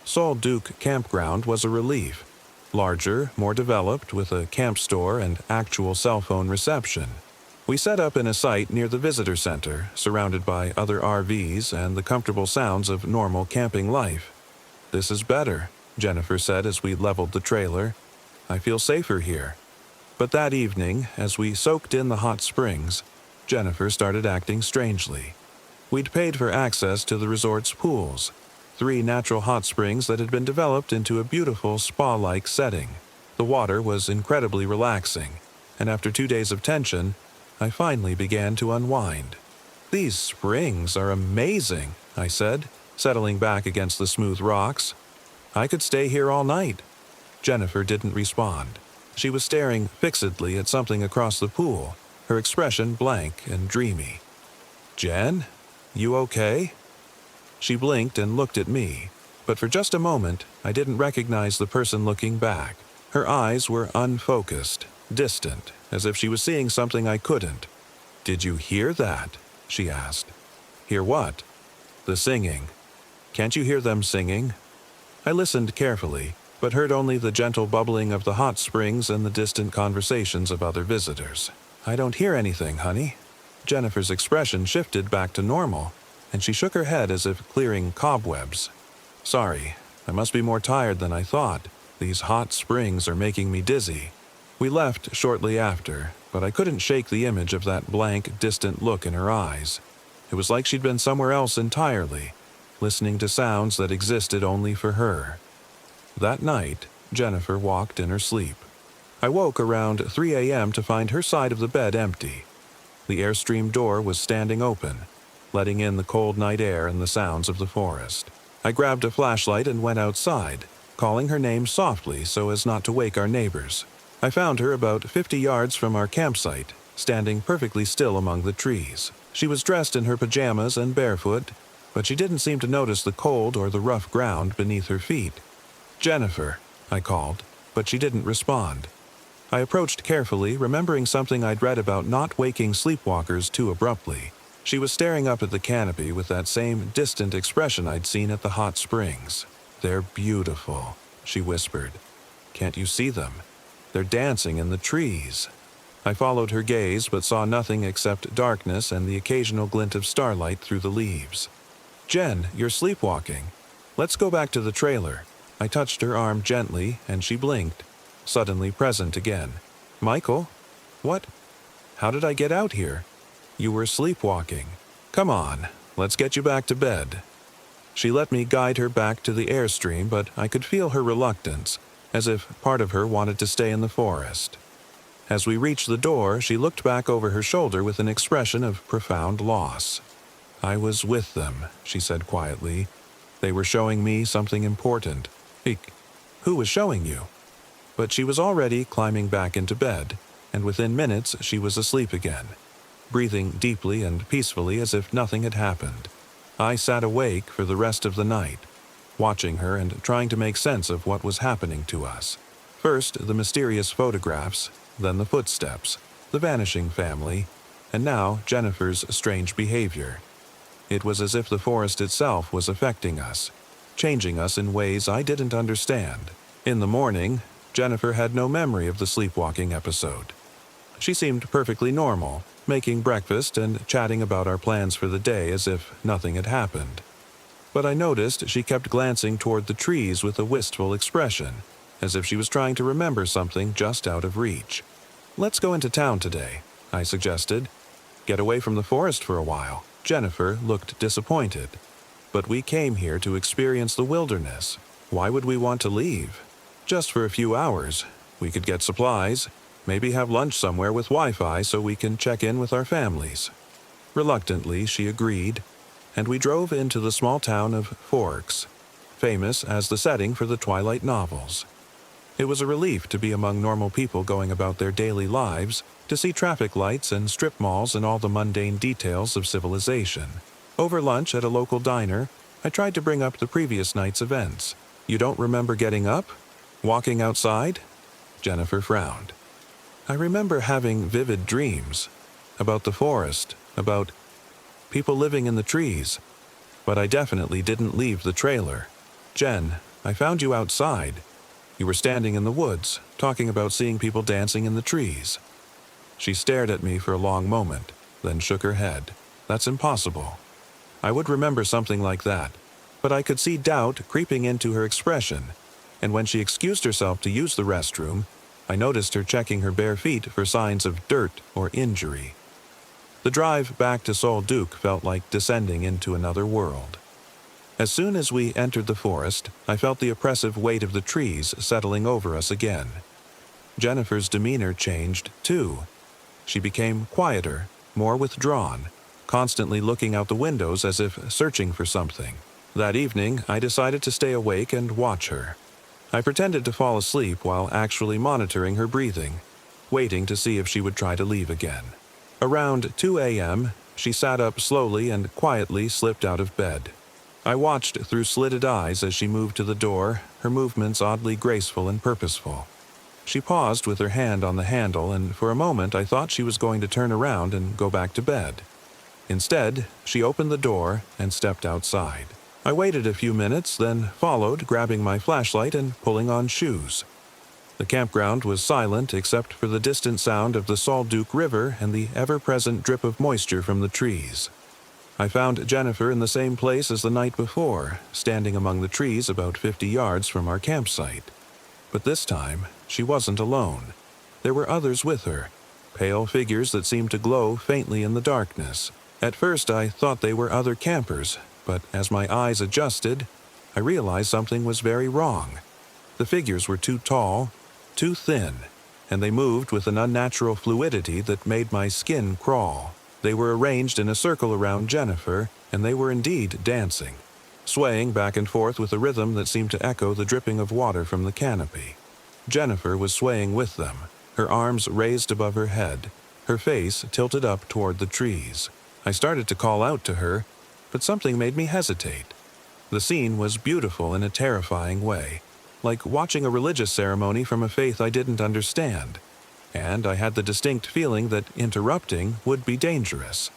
Sol Duke Campground was a relief. Larger, more developed, with a camp store and actual cell phone reception. We set up in a site near the visitor center, surrounded by other RVs and the comfortable sounds of normal camping life. "This is better," Jennifer said as we leveled the trailer. "I feel safer here." But that evening, as we soaked in the hot springs, Jennifer started acting strangely. We'd paid for access to the resort's pools, 3 natural hot springs that had been developed into a beautiful spa-like setting. The water was incredibly relaxing, and after 2 days of tension, I finally began to unwind. "These springs are amazing," I said, settling back against the smooth rocks. "I could stay here all night." Jennifer didn't respond. She was staring fixedly at something across the pool, her expression blank and dreamy. "Jen, you okay?" She blinked and looked at me, but for just a moment, I didn't recognize the person looking back. Her eyes were unfocused, distant, as if she was seeing something I couldn't. "Did you hear that?" she asked. "Hear what?" "The singing. Can't you hear them singing?" I listened carefully, but heard only the gentle bubbling of the hot springs and the distant conversations of other visitors. "I don't hear anything, honey." Jennifer's expression shifted back to normal, and she shook her head as if clearing cobwebs. "Sorry, I must be more tired than I thought. These hot springs are making me dizzy." We left shortly after, but I couldn't shake the image of that blank, distant look in her eyes. It was like she'd been somewhere else entirely, listening to sounds that existed only for her. That night, Jennifer walked in her sleep. I woke around 3 a.m. to find her side of the bed empty. The Airstream door was standing open, letting in the cold night air and the sounds of the forest. I grabbed a flashlight and went outside, calling her name softly so as not to wake our neighbors. I found her about 50 yards from our campsite, standing perfectly still among the trees. She was dressed in her pajamas and barefoot, but she didn't seem to notice the cold or the rough ground beneath her feet. "Jennifer," I called, but she didn't respond. I approached carefully, remembering something I'd read about not waking sleepwalkers too abruptly. She was staring up at the canopy with that same distant expression I'd seen at the hot springs. "They're beautiful," she whispered. "Can't you see them? They're dancing in the trees." I followed her gaze but saw nothing except darkness and the occasional glint of starlight through the leaves. "Jen, you're sleepwalking. Let's go back to the trailer." I touched her arm gently, and she blinked, suddenly present again. "Michael? What? How did I get out here?" "You were sleepwalking. Come on, let's get you back to bed." She let me guide her back to the Airstream, but I could feel her reluctance, as if part of her wanted to stay in the forest. As we reached the door, she looked back over her shoulder with an expression of profound loss. "I was with them," she said quietly. "They were showing me something important." Who was showing you?" But she was already climbing back into bed, and within minutes she was asleep again, breathing deeply and peacefully as if nothing had happened. I sat awake for the rest of the night, watching her and trying to make sense of what was happening to us. First, the mysterious photographs, then the footsteps, the vanishing family, and now Jennifer's strange behavior. It was as if the forest itself was affecting us, changing us in ways I didn't understand. In the morning, Jennifer had no memory of the sleepwalking episode. She seemed perfectly normal, making breakfast and chatting about our plans for the day as if nothing had happened. But I noticed she kept glancing toward the trees with a wistful expression, as if she was trying to remember something just out of reach. "Let's go into town today," I suggested. "Get away from the forest for a while." Jennifer looked disappointed. "But we came here to experience the wilderness. Why would we want to leave? Just for a few hours. We could get supplies, maybe have lunch somewhere with Wi-Fi so we can check in with our families." Reluctantly, she agreed, and we drove into the small town of Forks, famous as the setting for the Twilight novels. It was a relief to be among normal people going about their daily lives, to see traffic lights and strip malls and all the mundane details of civilization. Over lunch at a local diner, I tried to bring up the previous night's events. "You don't remember getting up? Walking outside?" Jennifer frowned. I remember having vivid dreams about the forest, about people living in the trees, but I definitely didn't leave the trailer. Jen, I found you outside. You were standing in the woods, talking about seeing people dancing in the trees. She stared at me for a long moment, then shook her head. That's impossible. I would remember something like that, but I could see doubt creeping into her expression, and when she excused herself to use the restroom, I noticed her checking her bare feet for signs of dirt or injury. The drive back to Sol Duc felt like descending into another world. As soon as we entered the forest, I felt the oppressive weight of the trees settling over us again. Jennifer's demeanor changed, too. She became quieter, more withdrawn, constantly looking out the windows as if searching for something. That evening, I decided to stay awake and watch her. I pretended to fall asleep while actually monitoring her breathing, waiting to see if she would try to leave again. Around 2 a.m., she sat up slowly and quietly slipped out of bed. I watched through slitted eyes as she moved to the door, her movements oddly graceful and purposeful. She paused with her hand on the handle, and for a moment I thought she was going to turn around and go back to bed. Instead, she opened the door and stepped outside. I waited a few minutes, then followed, grabbing my flashlight and pulling on shoes. The campground was silent except for the distant sound of the Sol Duc River and the ever-present drip of moisture from the trees. I found Jennifer in the same place as the night before, standing among the trees about 50 yards from our campsite. But this time, she wasn't alone. There were others with her, pale figures that seemed to glow faintly in the darkness. At first I thought they were other campers, but as my eyes adjusted, I realized something was very wrong. The figures were too tall, too thin, and they moved with an unnatural fluidity that made my skin crawl. They were arranged in a circle around Jennifer, and they were indeed dancing, swaying back and forth with a rhythm that seemed to echo the dripping of water from the canopy. Jennifer was swaying with them, her arms raised above her head, her face tilted up toward the trees. I started to call out to her, but something made me hesitate. The scene was beautiful in a terrifying way, like watching a religious ceremony from a faith I didn't understand, and I had the distinct feeling that interrupting would be dangerous.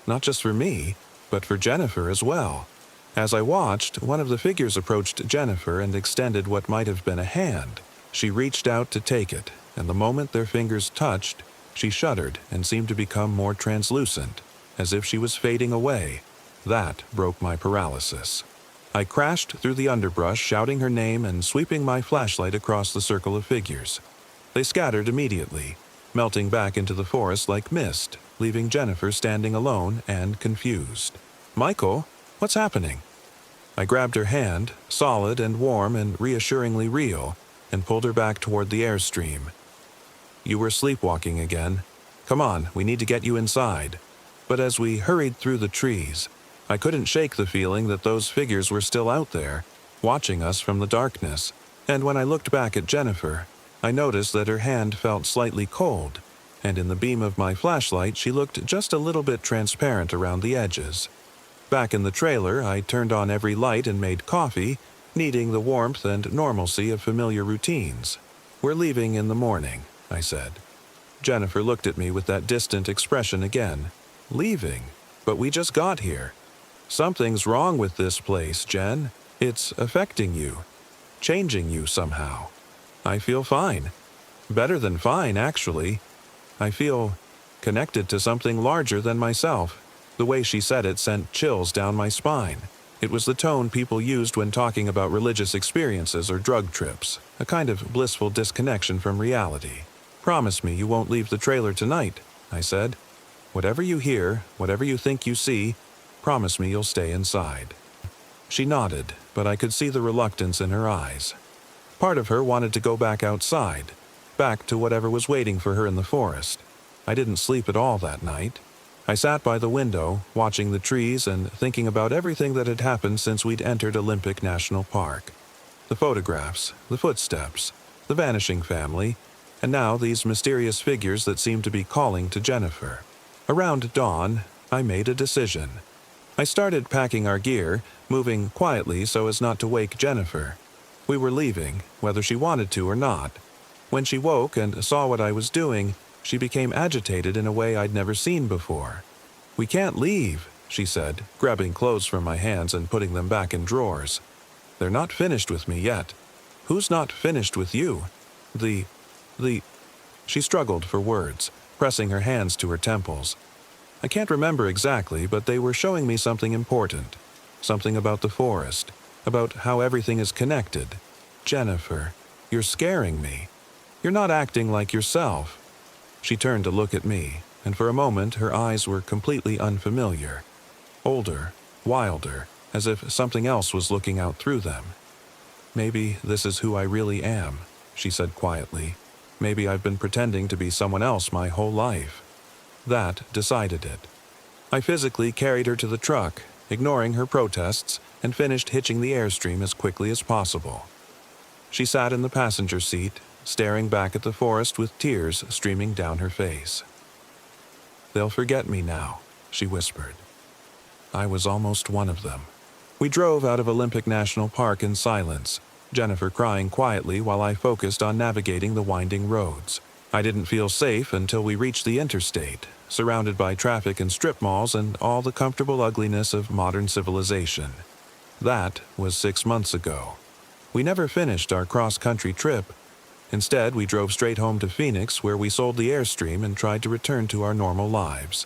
Not just for me, but for Jennifer as well. As I watched, one of the figures approached Jennifer and extended what might have been a hand. She reached out to take it, and the moment their fingers touched, she shuddered and seemed to become more translucent, as if she was fading away. That broke my paralysis. I crashed through the underbrush, shouting her name and sweeping my flashlight across the circle of figures. They scattered immediately, melting back into the forest like mist, leaving Jennifer standing alone and confused. "Michael, what's happening?" I grabbed her hand, solid and warm and reassuringly real, and pulled her back toward the airstream. "You were sleepwalking again. Come on, we need to get you inside." But as we hurried through the trees, I couldn't shake the feeling that those figures were still out there, watching us from the darkness. And when I looked back at Jennifer, I noticed that her hand felt slightly cold, and in the beam of my flashlight she looked just a little bit transparent around the edges. Back in the trailer, I turned on every light and made coffee, needing the warmth and normalcy of familiar routines. "We're leaving in the morning," I said. Jennifer looked at me with that distant expression again. "Leaving? But we just got here." "Something's wrong with this place, Jen. It's affecting you, changing you somehow." "I feel fine. Better than fine, actually. I feel connected to something larger than myself." The way she said it sent chills down my spine. It was the tone people used when talking about religious experiences or drug trips, a kind of blissful disconnection from reality. "Promise me you won't leave the trailer tonight," I said. "Whatever you hear, whatever you think you see, promise me you'll stay inside." She nodded, but I could see the reluctance in her eyes. Part of her wanted to go back outside, back to whatever was waiting for her in the forest. I didn't sleep at all that night. I sat by the window, watching the trees and thinking about everything that had happened since we'd entered Olympic National Park. The photographs, the footsteps, the vanishing family, and now these mysterious figures that seemed to be calling to Jennifer. Around dawn, I made a decision. I started packing our gear, moving quietly so as not to wake Jennifer. We were leaving, whether she wanted to or not. When she woke and saw what I was doing, she became agitated in a way I'd never seen before. "We can't leave," she said, grabbing clothes from my hands and putting them back in drawers. "They're not finished with me yet." "Who's not finished with you?" The... She struggled for words, pressing her hands to her temples. I can't remember exactly, but they were showing me something important. Something about the forest, about how everything is connected. "Jennifer, you're scaring me. You're not acting like yourself." She turned to look at me, and for a moment her eyes were completely unfamiliar. Older, wilder, as if something else was looking out through them. "Maybe this is who I really am," she said quietly. "Maybe I've been pretending to be someone else my whole life." That decided it. I physically carried her to the truck, ignoring her protests, and finished hitching the Airstream as quickly as possible. She sat in the passenger seat, staring back at the forest with tears streaming down her face. "They'll forget me now," she whispered. I was almost one of them. We drove out of Olympic National Park in silence, Jennifer crying quietly while I focused on navigating the winding roads. I didn't feel safe until we reached the interstate, surrounded by traffic and strip malls and all the comfortable ugliness of modern civilization. That was 6 months ago. We never finished our cross-country trip. Instead, we drove straight home to Phoenix, where we sold the Airstream and tried to return to our normal lives.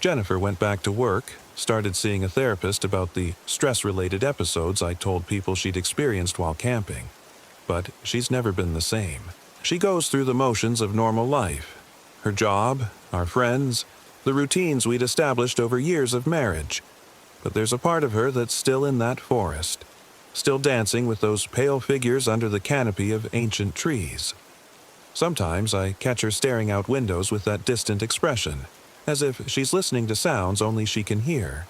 Jennifer went back to work, started seeing a therapist about the stress-related episodes I told people she'd experienced while camping. But she's never been the same. She goes through the motions of normal life. Her job, our friends, the routines we'd established over years of marriage. But there's a part of her that's still in that forest, still dancing with those pale figures under the canopy of ancient trees. Sometimes I catch her staring out windows with that distant expression, as if she's listening to sounds only she can hear.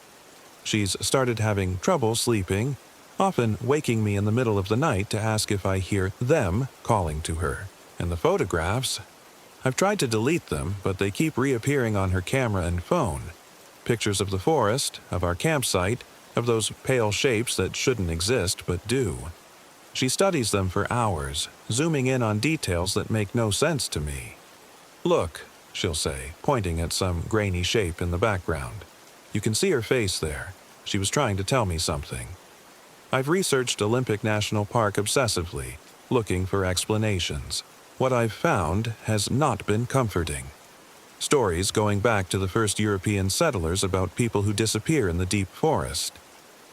She's started having trouble sleeping, often waking me in the middle of the night to ask if I hear them calling to her. And the photographs, I've tried to delete them, but they keep reappearing on her camera and phone. Pictures of the forest, of our campsite, of those pale shapes that shouldn't exist but do. She studies them for hours, zooming in on details that make no sense to me. "Look," she'll say, pointing at some grainy shape in the background. You can see her face there. She was trying to tell me something. I've researched Olympic National Park obsessively, looking for explanations. What I've found has not been comforting. Stories going back to the first European settlers about people who disappear in the deep forest.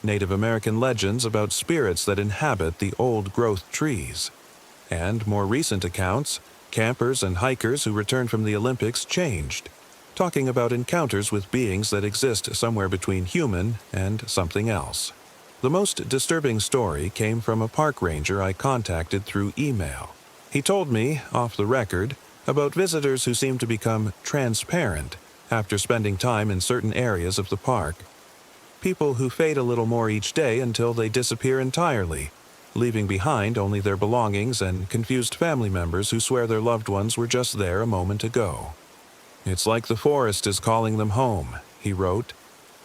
Native American legends about spirits that inhabit the old-growth trees. And more recent accounts, campers and hikers who return from the Olympics changed, talking about encounters with beings that exist somewhere between human and something else. The most disturbing story came from a park ranger I contacted through email. He told me, off the record, about visitors who seem to become transparent after spending time in certain areas of the park. People who fade a little more each day until they disappear entirely, leaving behind only their belongings and confused family members who swear their loved ones were just there a moment ago. "It's like the forest is calling them home," he wrote,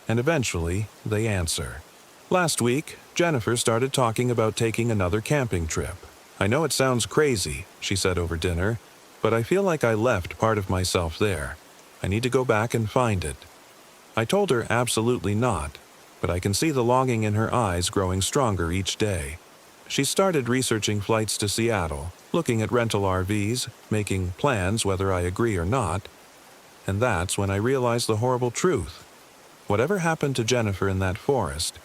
and eventually they answer. Last week, Jennifer started talking about taking another camping trip. "I know it sounds crazy," she said over dinner, "but I feel like I left part of myself there. I need to go back and find it." I told her absolutely not, but I can see the longing in her eyes growing stronger each day. She started researching flights to Seattle, looking at rental RVs, making plans whether I agree or not. And that's when I realized the horrible truth. Whatever happened to Jennifer in that forest,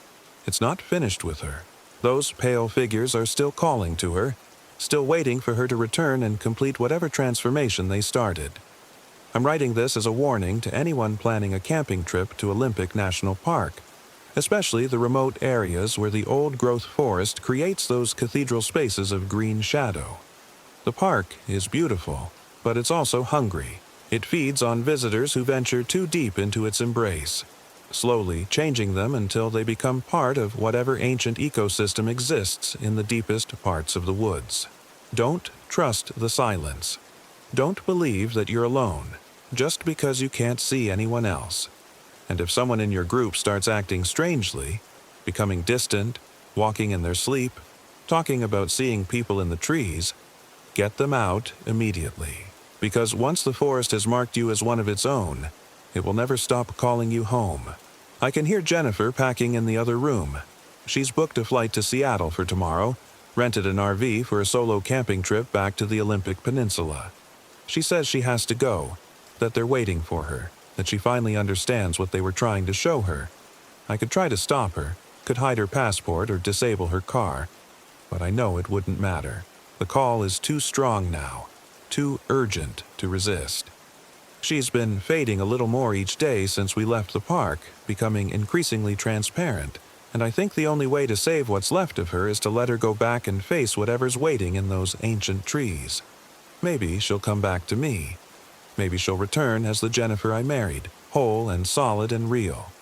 it's not finished with her. Those pale figures are still calling to her, still waiting for her to return and complete whatever transformation they started. I'm writing this as a warning to anyone planning a camping trip to Olympic National Park, especially the remote areas where the old-growth forest creates those cathedral spaces of green shadow. The park is beautiful, but it's also hungry. It feeds on visitors who venture too deep into its embrace, slowly changing them until they become part of whatever ancient ecosystem exists in the deepest parts of the woods. Don't trust the silence. Don't believe that you're alone, just because you can't see anyone else. And if someone in your group starts acting strangely, becoming distant, walking in their sleep, talking about seeing people in the trees, Get them out immediately. Because once the forest has marked you as one of its own, it will never stop calling you home. I can hear Jennifer packing in the other room. She's booked a flight to Seattle for tomorrow, rented an RV for a solo camping trip back to the Olympic Peninsula. She says she has to go, that they're waiting for her, that she finally understands what they were trying to show her. I could try to stop her, could hide her passport or disable her car, but I know it wouldn't matter. The call is too strong now, too urgent to resist. She's been fading a little more each day since we left the park, becoming increasingly transparent, and I think the only way to save what's left of her is to let her go back and face whatever's waiting in those ancient trees. Maybe she'll come back to me. Maybe she'll return as the Jennifer I married, whole and solid and real.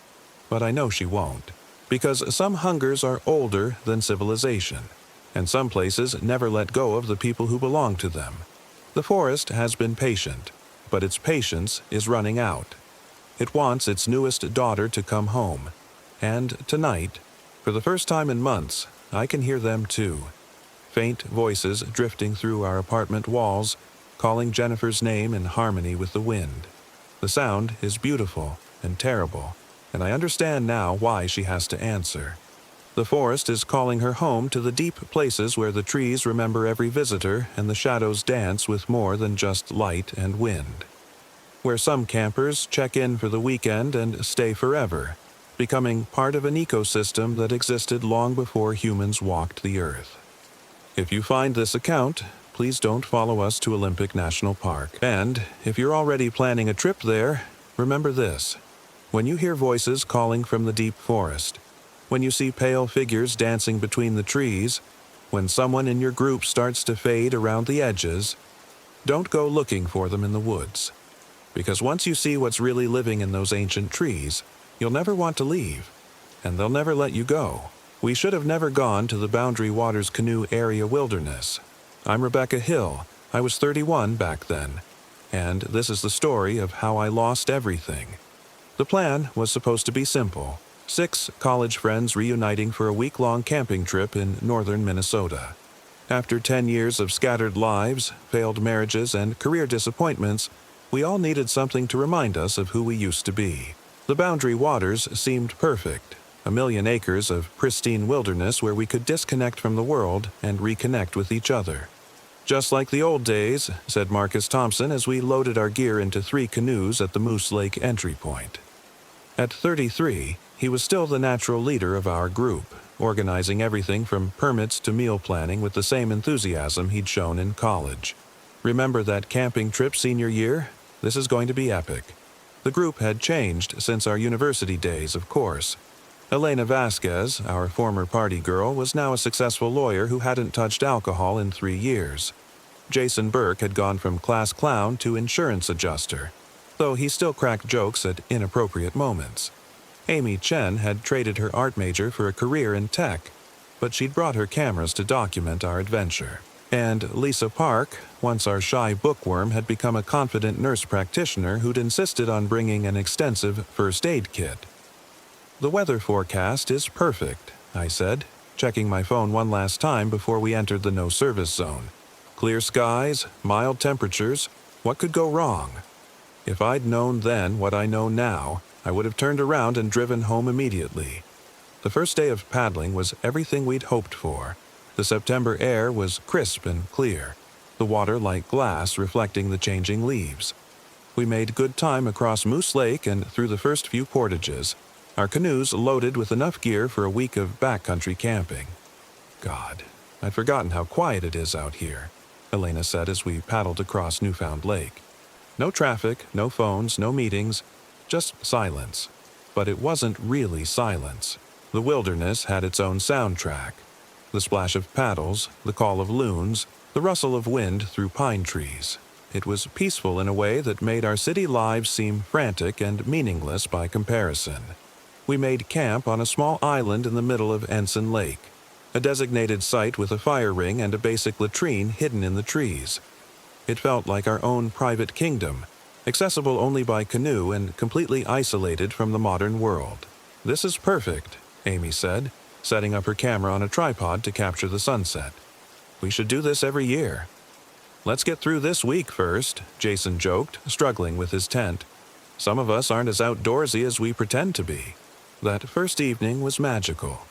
But I know she won't, because some hungers are older than civilization, and some places never let go of the people who belong to them. The forest has been patient, but its patience is running out. It wants its newest daughter to come home, and tonight, for the first time in months, I can hear them too. Faint voices drifting through our apartment walls, calling Jennifer's name in harmony with the wind. The sound is beautiful and terrible, and I understand now why she has to answer. The forest is calling her home to the deep places where the trees remember every visitor and the shadows dance with more than just light and wind. Where some campers check in for the weekend and stay forever, becoming part of an ecosystem that existed long before humans walked the earth. If you find this account, please don't follow us to Olympic National Park. And if you're already planning a trip there, remember this. When you hear voices calling from the deep forest, when you see pale figures dancing between the trees, when someone in your group starts to fade around the edges, don't go looking for them in the woods. Because once you see what's really living in those ancient trees, you'll never want to leave, and they'll never let you go. We should have never gone to the Boundary Waters Canoe Area Wilderness. I'm Rebecca Hill. I was 31 back then, and this is the story of how I lost everything. The plan was supposed to be simple. 6 college friends reuniting for a week-long camping trip in northern Minnesota. After 10 years of scattered lives, failed marriages, and career disappointments, we all needed something to remind us of who we used to be. The Boundary Waters seemed perfect. 1 million acres of pristine wilderness where we could disconnect from the world and reconnect with each other. Just like the old days, said Marcus Thompson as we loaded our gear into 3 canoes at the Moose Lake entry point. At 33, he was still the natural leader of our group, organizing everything from permits to meal planning with the same enthusiasm he'd shown in college. Remember that camping trip senior year? This is going to be epic. The group had changed since our university days, of course. Elena Vasquez, our former party girl, was now a successful lawyer who hadn't touched alcohol in 3 years. Jason Burke had gone from class clown to insurance adjuster, though he still cracked jokes at inappropriate moments. Amy Chen had traded her art major for a career in tech, but she'd brought her cameras to document our adventure. And Lisa Park, once our shy bookworm, had become a confident nurse practitioner who'd insisted on bringing an extensive first aid kit. The weather forecast is perfect, I said, checking my phone one last time before we entered the no-service zone. Clear skies, mild temperatures, what could go wrong? If I'd known then what I know now, I would have turned around and driven home immediately. The first day of paddling was everything we'd hoped for. The September air was crisp and clear, the water like glass reflecting the changing leaves. We made good time across Moose Lake and through the first few portages, our canoes loaded with enough gear for a week of backcountry camping. God, I'd forgotten how quiet it is out here, Elena said as we paddled across Newfound Lake. No traffic, no phones, no meetings, just silence. But it wasn't really silence. The wilderness had its own soundtrack. The splash of paddles, the call of loons, the rustle of wind through pine trees. It was peaceful in a way that made our city lives seem frantic and meaningless by comparison. We made camp on a small island in the middle of Ensign Lake, a designated site with a fire ring and a basic latrine hidden in the trees. It felt like our own private kingdom, accessible only by canoe and completely isolated from the modern world. "This is perfect," Amy said, setting up her camera on a tripod to capture the sunset. "We should do this every year." Let's get through this week first, Jason joked, struggling with his tent. Some of us aren't as outdoorsy as we pretend to be. That first evening was magical.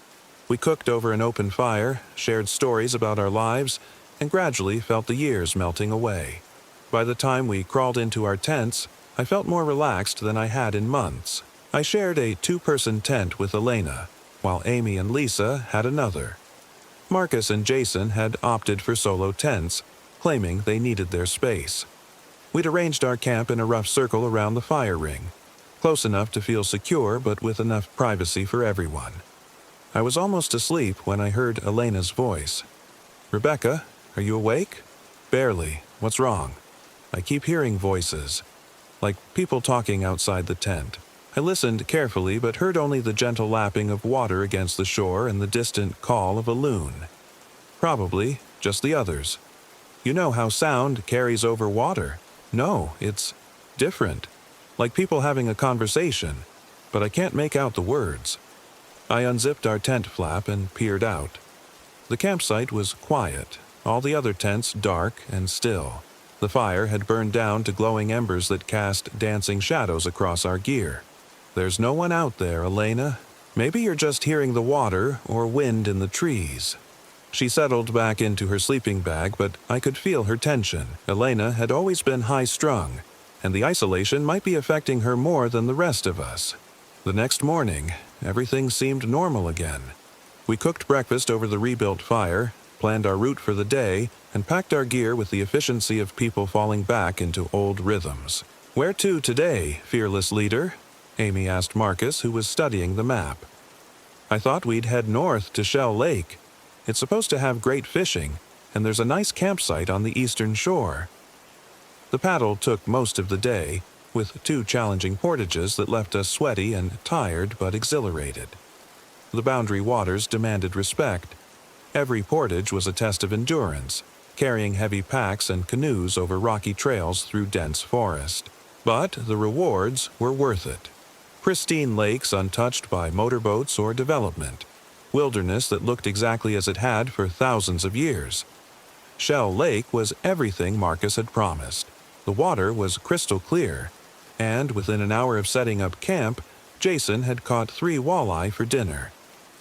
We cooked over an open fire, shared stories about our lives, and gradually felt the years melting away. By the time we crawled into our tents, I felt more relaxed than I had in months. I shared a 2-person tent with Elena, while Amy and Lisa had another. Marcus and Jason had opted for solo tents, claiming they needed their space. We'd arranged our camp in a rough circle around the fire ring, close enough to feel secure but with enough privacy for everyone. I was almost asleep when I heard Elena's voice. "Rebecca, are you awake?" "Barely. What's wrong?" "I keep hearing voices, like people talking outside the tent." I listened carefully but heard only the gentle lapping of water against the shore and the distant call of a loon. "Probably just the others." "You know how sound carries over water." "No, it's different. Like people having a conversation, but I can't make out the words." I unzipped our tent flap and peered out. The campsite was quiet, all the other tents dark and still. The fire had burned down to glowing embers that cast dancing shadows across our gear. "There's no one out there, Elena. Maybe you're just hearing the water or wind in the trees." She settled back into her sleeping bag, but I could feel her tension. Elena had always been high-strung, and the isolation might be affecting her more than the rest of us. The next morning, everything seemed normal again. We cooked breakfast over the rebuilt fire, planned our route for the day, and packed our gear with the efficiency of people falling back into old rhythms. "Where to today, fearless leader?" Amy asked Marcus, who was studying the map. "I thought we'd head north to Shell Lake. It's supposed to have great fishing, and there's a nice campsite on the eastern shore." The paddle took most of the day, with 2 challenging portages that left us sweaty and tired but exhilarated. The boundary waters demanded respect. Every portage was a test of endurance, carrying heavy packs and canoes over rocky trails through dense forest. But the rewards were worth it. Pristine lakes untouched by motorboats or development. Wilderness that looked exactly as it had for thousands of years. Shell Lake was everything Marcus had promised. The water was crystal clear, and within an hour of setting up camp, Jason had caught 3 walleye for dinner.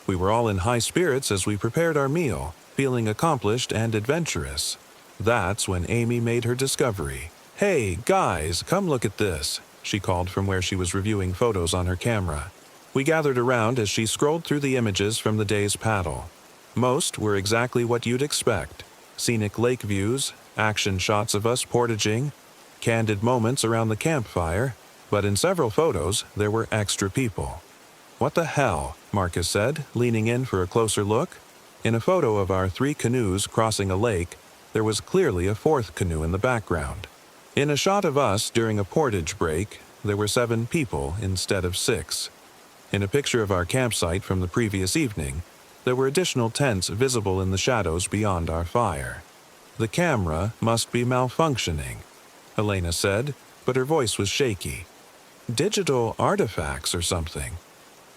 We were all in high spirits as we prepared our meal, feeling accomplished and adventurous. That's when Amy made her discovery. "Hey, guys, come look at this," she called from where she was reviewing photos on her camera. We gathered around as she scrolled through the images from the day's paddle. Most were exactly what you'd expect. Scenic lake views, action shots of us portaging, candid moments around the campfire, but in several photos there were extra people. "What the hell?" Marcus said, leaning in for a closer look. In a photo of our 3 canoes crossing a lake, there was clearly a 4th canoe in the background. In a shot of us during a portage break, there were 7 people instead of 6. In a picture of our campsite from the previous evening, there were additional tents visible in the shadows beyond our fire. "The camera must be malfunctioning," Elena said, but her voice was shaky. "Digital artifacts or something."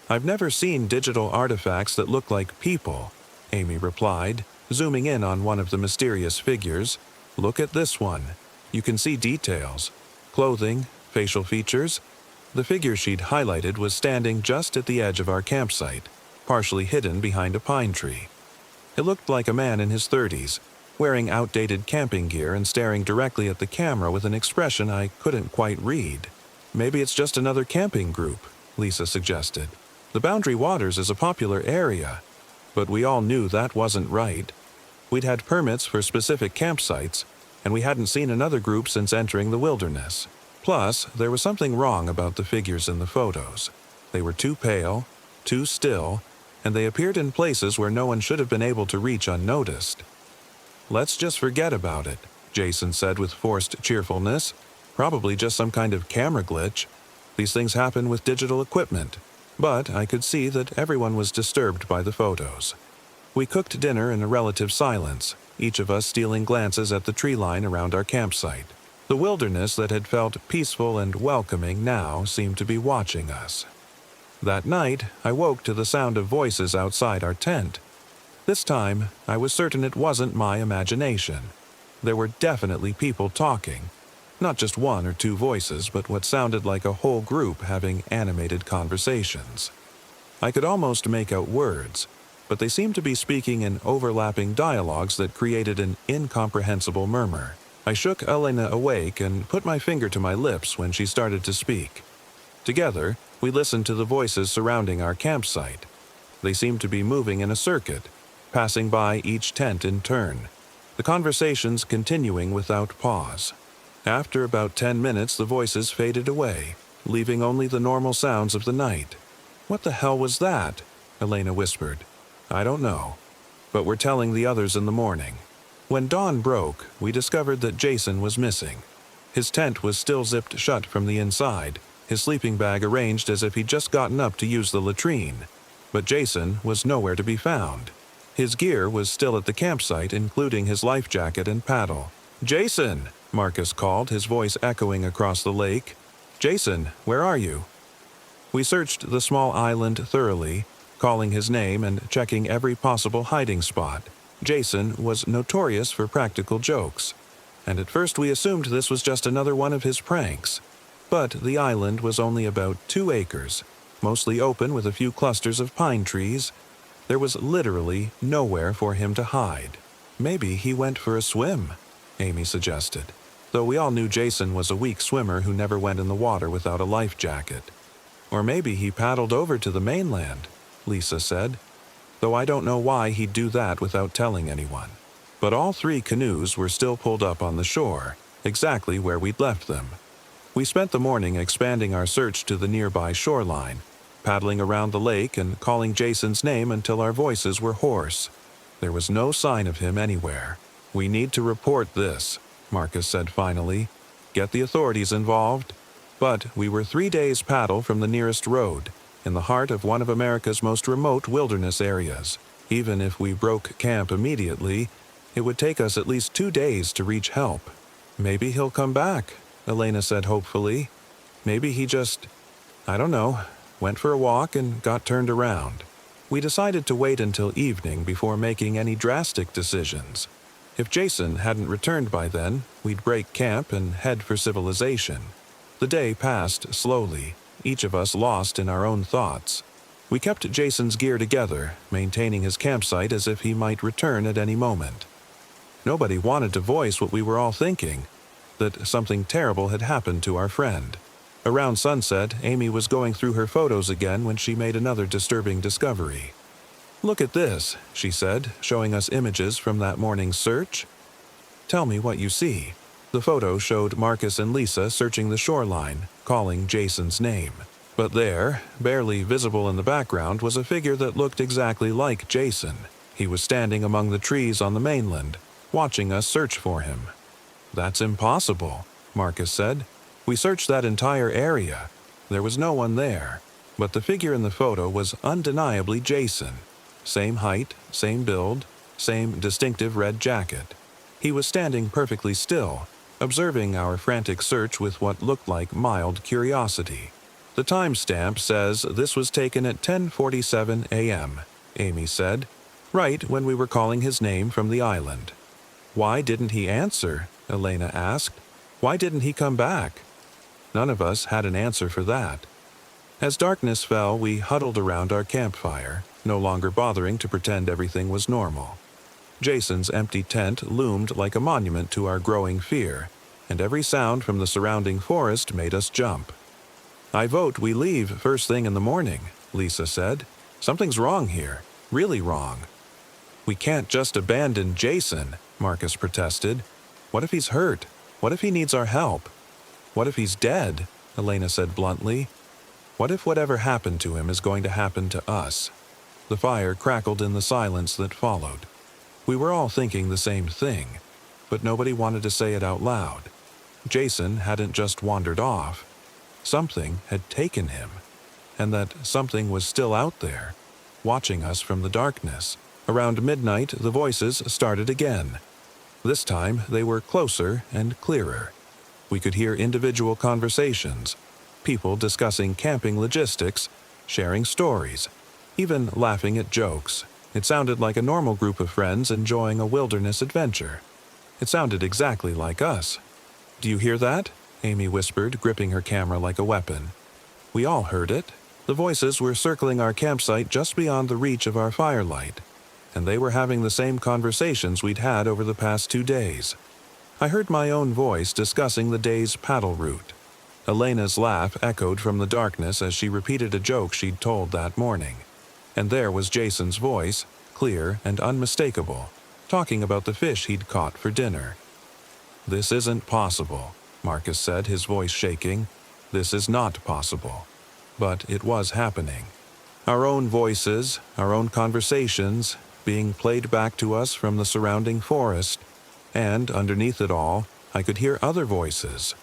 "I've never seen digital artifacts that look like people," Amy replied, zooming in on one of the mysterious figures. "Look at this one. You can see details. Clothing, facial features." The figure she'd highlighted was standing just at the edge of our campsite, partially hidden behind a pine tree. It looked like a man in his 30s, wearing outdated camping gear and staring directly at the camera with an expression I couldn't quite read. "Maybe it's just another camping group," Lisa suggested. "The Boundary Waters is a popular area." But we all knew that wasn't right. We'd had permits for specific campsites, and we hadn't seen another group since entering the wilderness. Plus, there was something wrong about the figures in the photos. They were too pale, too still, and they appeared in places where no one should have been able to reach unnoticed. "Let's just forget about it," Jason said with forced cheerfulness. "Probably just some kind of camera glitch. These things happen with digital equipment." But I could see that everyone was disturbed by the photos. We cooked dinner in a relative silence, each of us stealing glances at the tree line around our campsite. The wilderness that had felt peaceful and welcoming now seemed to be watching us. That night, I woke to the sound of voices outside our tent. This time, I was certain it wasn't my imagination. There were definitely people talking. Not just one or two voices, but what sounded like a whole group having animated conversations. I could almost make out words, but they seemed to be speaking in overlapping dialogues that created an incomprehensible murmur. I shook Elena awake and put my finger to my lips when she started to speak. Together, we listened to the voices surrounding our campsite. They seemed to be moving in a circuit, passing by each tent in turn, the conversations continuing without pause. After about 10 minutes, the voices faded away, leaving only the normal sounds of the night. "What the hell was that?" Elena whispered. "I don't know, but we're telling the others in the morning." When dawn broke, we discovered that Jason was missing. His tent was still zipped shut from the inside, his sleeping bag arranged as if he'd just gotten up to use the latrine. But Jason was nowhere to be found. His gear was still at the campsite, including his life jacket and paddle. "Jason!" Marcus called, his voice echoing across the lake. "Jason, where are you?" We searched the small island thoroughly, calling his name and checking every possible hiding spot. Jason was notorious for practical jokes, and at first we assumed this was just another one of his pranks. But the island was only about 2 acres, mostly open with a few clusters of pine trees. There was literally nowhere for him to hide. "Maybe he went for a swim," Amy suggested, though we all knew Jason was a weak swimmer who never went in the water without a life jacket. "Or maybe he paddled over to the mainland," Lisa said, though I don't know why he'd do that without telling anyone. But all 3 canoes were still pulled up on the shore, exactly where we'd left them. We spent the morning expanding our search to the nearby shoreline, paddling around the lake and calling Jason's name until our voices were hoarse. There was no sign of him anywhere. "We need to report this," Marcus said finally. "Get the authorities involved." But we were 3 days' paddle from the nearest road, in the heart of one of America's most remote wilderness areas. Even if we broke camp immediately, it would take us at least 2 days to reach help. "Maybe he'll come back," Elena said hopefully. "Maybe he just, I don't know, went for a walk and got turned around." We decided to wait until evening before making any drastic decisions. If Jason hadn't returned by then, we'd break camp and head for civilization. The day passed slowly, each of us lost in our own thoughts. We kept Jason's gear together, maintaining his campsite as if he might return at any moment. Nobody wanted to voice what we were all thinking, that something terrible had happened to our friend. Around sunset, Amy was going through her photos again when she made another disturbing discovery. "Look at this," she said, showing us images from that morning's search. "Tell me what you see." The photo showed Marcus and Lisa searching the shoreline, calling Jason's name. But there, barely visible in the background, was a figure that looked exactly like Jason. He was standing among the trees on the mainland, watching us search for him. "That's impossible," Marcus said. "We searched that entire area. There was no one there. But the figure in the photo was undeniably Jason. Same height, same build, same distinctive red jacket. He was standing perfectly still, observing our frantic search with what looked like mild curiosity. The timestamp says this was taken at 10:47 a.m., Amy said, right when we were calling his name from the island. "Why didn't he answer?" Elena asked. "Why didn't he come back?" None of us had an answer for that. As darkness fell, we huddled around our campfire, no longer bothering to pretend everything was normal. Jason's empty tent loomed like a monument to our growing fear, and every sound from the surrounding forest made us jump. "I vote we leave first thing in the morning," Lisa said. "Something's wrong here, really wrong." "We can't just abandon Jason," Marcus protested. "What if he's hurt? What if he needs our help? What if he's dead?" Elena said bluntly. "What if whatever happened to him is going to happen to us?" The fire crackled in the silence that followed. We were all thinking the same thing, but nobody wanted to say it out loud. Jason hadn't just wandered off. Something had taken him, and that something was still out there, watching us from the darkness. Around midnight, the voices started again. This time, they were closer and clearer. We could hear individual conversations, people discussing camping logistics, sharing stories, even laughing at jokes. It sounded like a normal group of friends enjoying a wilderness adventure. It sounded exactly like us. "Do you hear that?" Amy whispered, gripping her camera like a weapon. We all heard it. The voices were circling our campsite just beyond the reach of our firelight, and they were having the same conversations we'd had over the past 2 days. I heard my own voice discussing the day's paddle route. Elena's laugh echoed from the darkness as she repeated a joke she'd told that morning. And there was Jason's voice, clear and unmistakable, talking about the fish he'd caught for dinner. "This isn't possible," Marcus said, his voice shaking. "This is not possible." But it was happening. Our own voices, our own conversations, being played back to us from the surrounding forest, and underneath it all, I could hear other voices.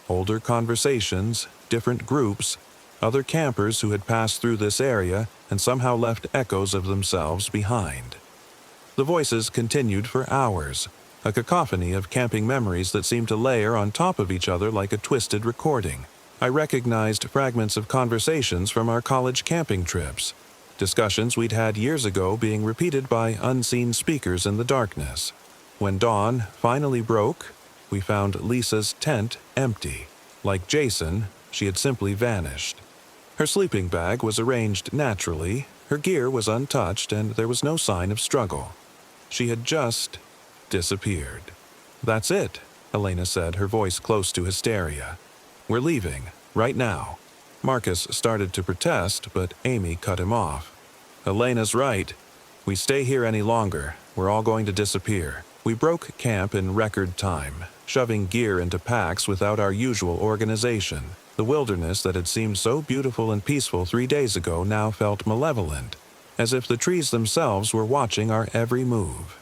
Older conversations, different groups, other campers who had passed through this area and somehow left echoes of themselves behind. The voices continued for hours, a cacophony of camping memories that seemed to layer on top of each other like a twisted recording. I recognized fragments of conversations from our college camping trips, discussions we'd had years ago being repeated by unseen speakers in the darkness. When dawn finally broke, we found Lisa's tent empty. Like Jason, she had simply vanished. Her sleeping bag was arranged naturally, her gear was untouched, and there was no sign of struggle. She had just disappeared. "That's it," Elena said, her voice close to hysteria. "We're leaving, right now." Marcus started to protest, but Amy cut him off. "Elena's right. We stay here any longer, we're all going to disappear." We broke camp in record time, shoving gear into packs without our usual organization. The wilderness that had seemed so beautiful and peaceful 3 days ago now felt malevolent, as if the trees themselves were watching our every move.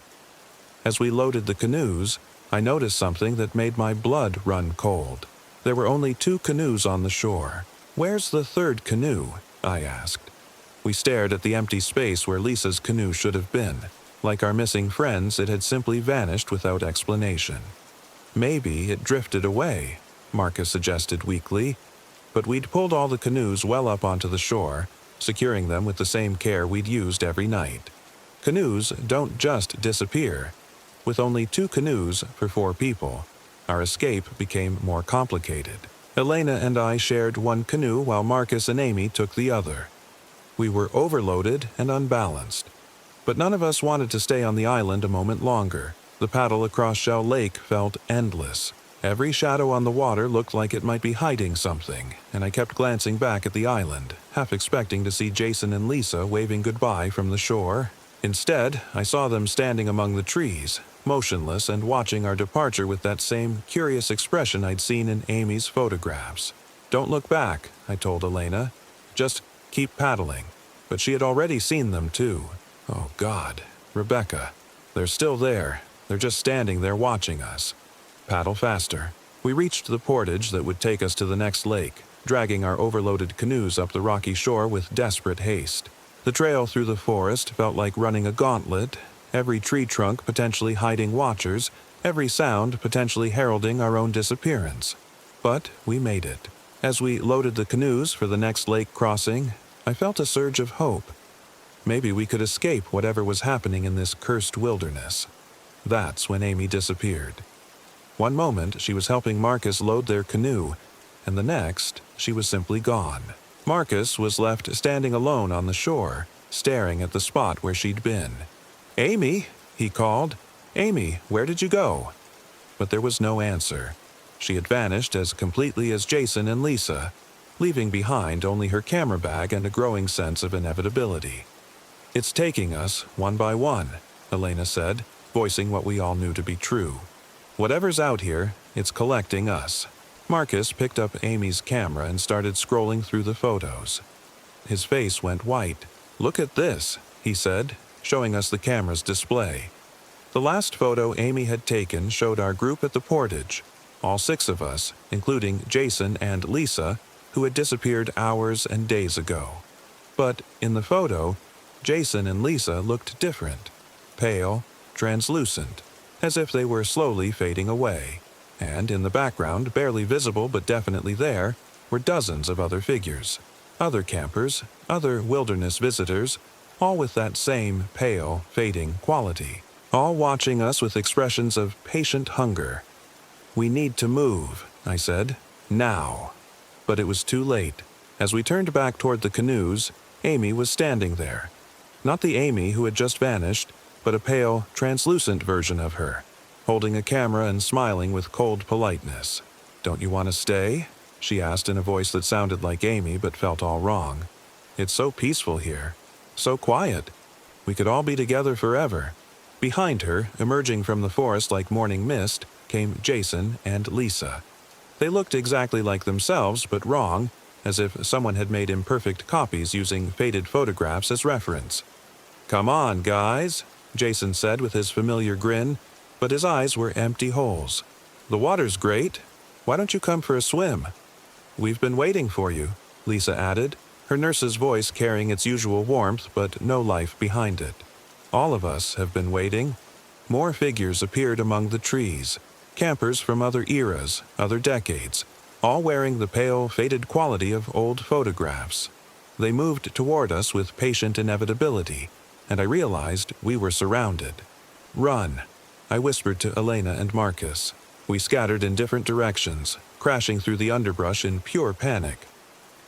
As we loaded the canoes, I noticed something that made my blood run cold. There were only 2 canoes on the shore. "Where's the 3rd canoe?" I asked. We stared at the empty space where Lisa's canoe should have been. Like our missing friends, it had simply vanished without explanation. "Maybe it drifted away," Marcus suggested weakly, but we'd pulled all the canoes well up onto the shore, securing them with the same care we'd used every night. Canoes don't just disappear. With only 2 canoes for 4 people, our escape became more complicated. Elena and I shared one canoe while Marcus and Amy took the other. We were overloaded and unbalanced, but none of us wanted to stay on the island a moment longer. The paddle across Shell Lake felt endless. Every shadow on the water looked like it might be hiding something, and I kept glancing back at the island, half expecting to see Jason and Lisa waving goodbye from the shore. Instead, I saw them standing among the trees, motionless and watching our departure with that same curious expression I'd seen in Amy's photographs. "Don't look back," I told Elena. "Just keep paddling." But she had already seen them too. Oh God, Rebecca. They're still there. They're just standing there watching us. Paddle faster. We reached the portage that would take us to the next lake, dragging our overloaded canoes up the rocky shore with desperate haste. The trail through the forest felt like running a gauntlet, every tree trunk potentially hiding watchers, every sound potentially heralding our own disappearance. But we made it. As we loaded the canoes for the next lake crossing, I felt a surge of hope. Maybe we could escape whatever was happening in this cursed wilderness. That's when Amy disappeared. One moment, she was helping Marcus load their canoe, and the next, she was simply gone. Marcus was left standing alone on the shore, staring at the spot where she'd been. "Amy," he called. "Amy, where did you go?" But there was no answer. She had vanished as completely as Jason and Lisa, leaving behind only her camera bag and a growing sense of inevitability. "It's taking us one by one," Elena said, voicing what we all knew to be true. "Whatever's out here, it's collecting us." Marcus picked up Amy's camera and started scrolling through the photos. His face went white. "Look at this," he said, showing us the camera's display. The last photo Amy had taken showed our group at the portage, all 6 of us, including Jason and Lisa, who had disappeared hours and days ago. But in the photo, Jason and Lisa looked different, pale, translucent, as if they were slowly fading away. And in the background, barely visible but definitely there, were dozens of other figures. Other campers, other wilderness visitors, all with that same pale, fading quality. all watching us with expressions of patient hunger. "We need to move," I said. "Now." But it was too late. As we turned back toward the canoes, Amy was standing there. Not the Amy who had just vanished, but a pale, translucent version of her, holding a camera and smiling with cold politeness. "Don't you want to stay?" she asked in a voice that sounded like Amy but felt all wrong. "It's so peaceful here. So quiet. We could all be together forever." Behind her, emerging from the forest like morning mist, came Jason and Lisa. They looked exactly like themselves, but wrong, as if someone had made imperfect copies using faded photographs as reference. "Come on, guys," Jason said with his familiar grin, but his eyes were empty holes. "The water's great. Why don't you come for a swim?" "We've been waiting for you," Lisa added, her nurse's voice carrying its usual warmth but no life behind it. "All of us have been waiting." More figures appeared among the trees, campers from other eras, other decades, all wearing the pale, faded quality of old photographs. They moved toward us with patient inevitability, and I realized we were surrounded. "Run," I whispered to Elena and Marcus. We scattered in different directions, crashing through the underbrush in pure panic.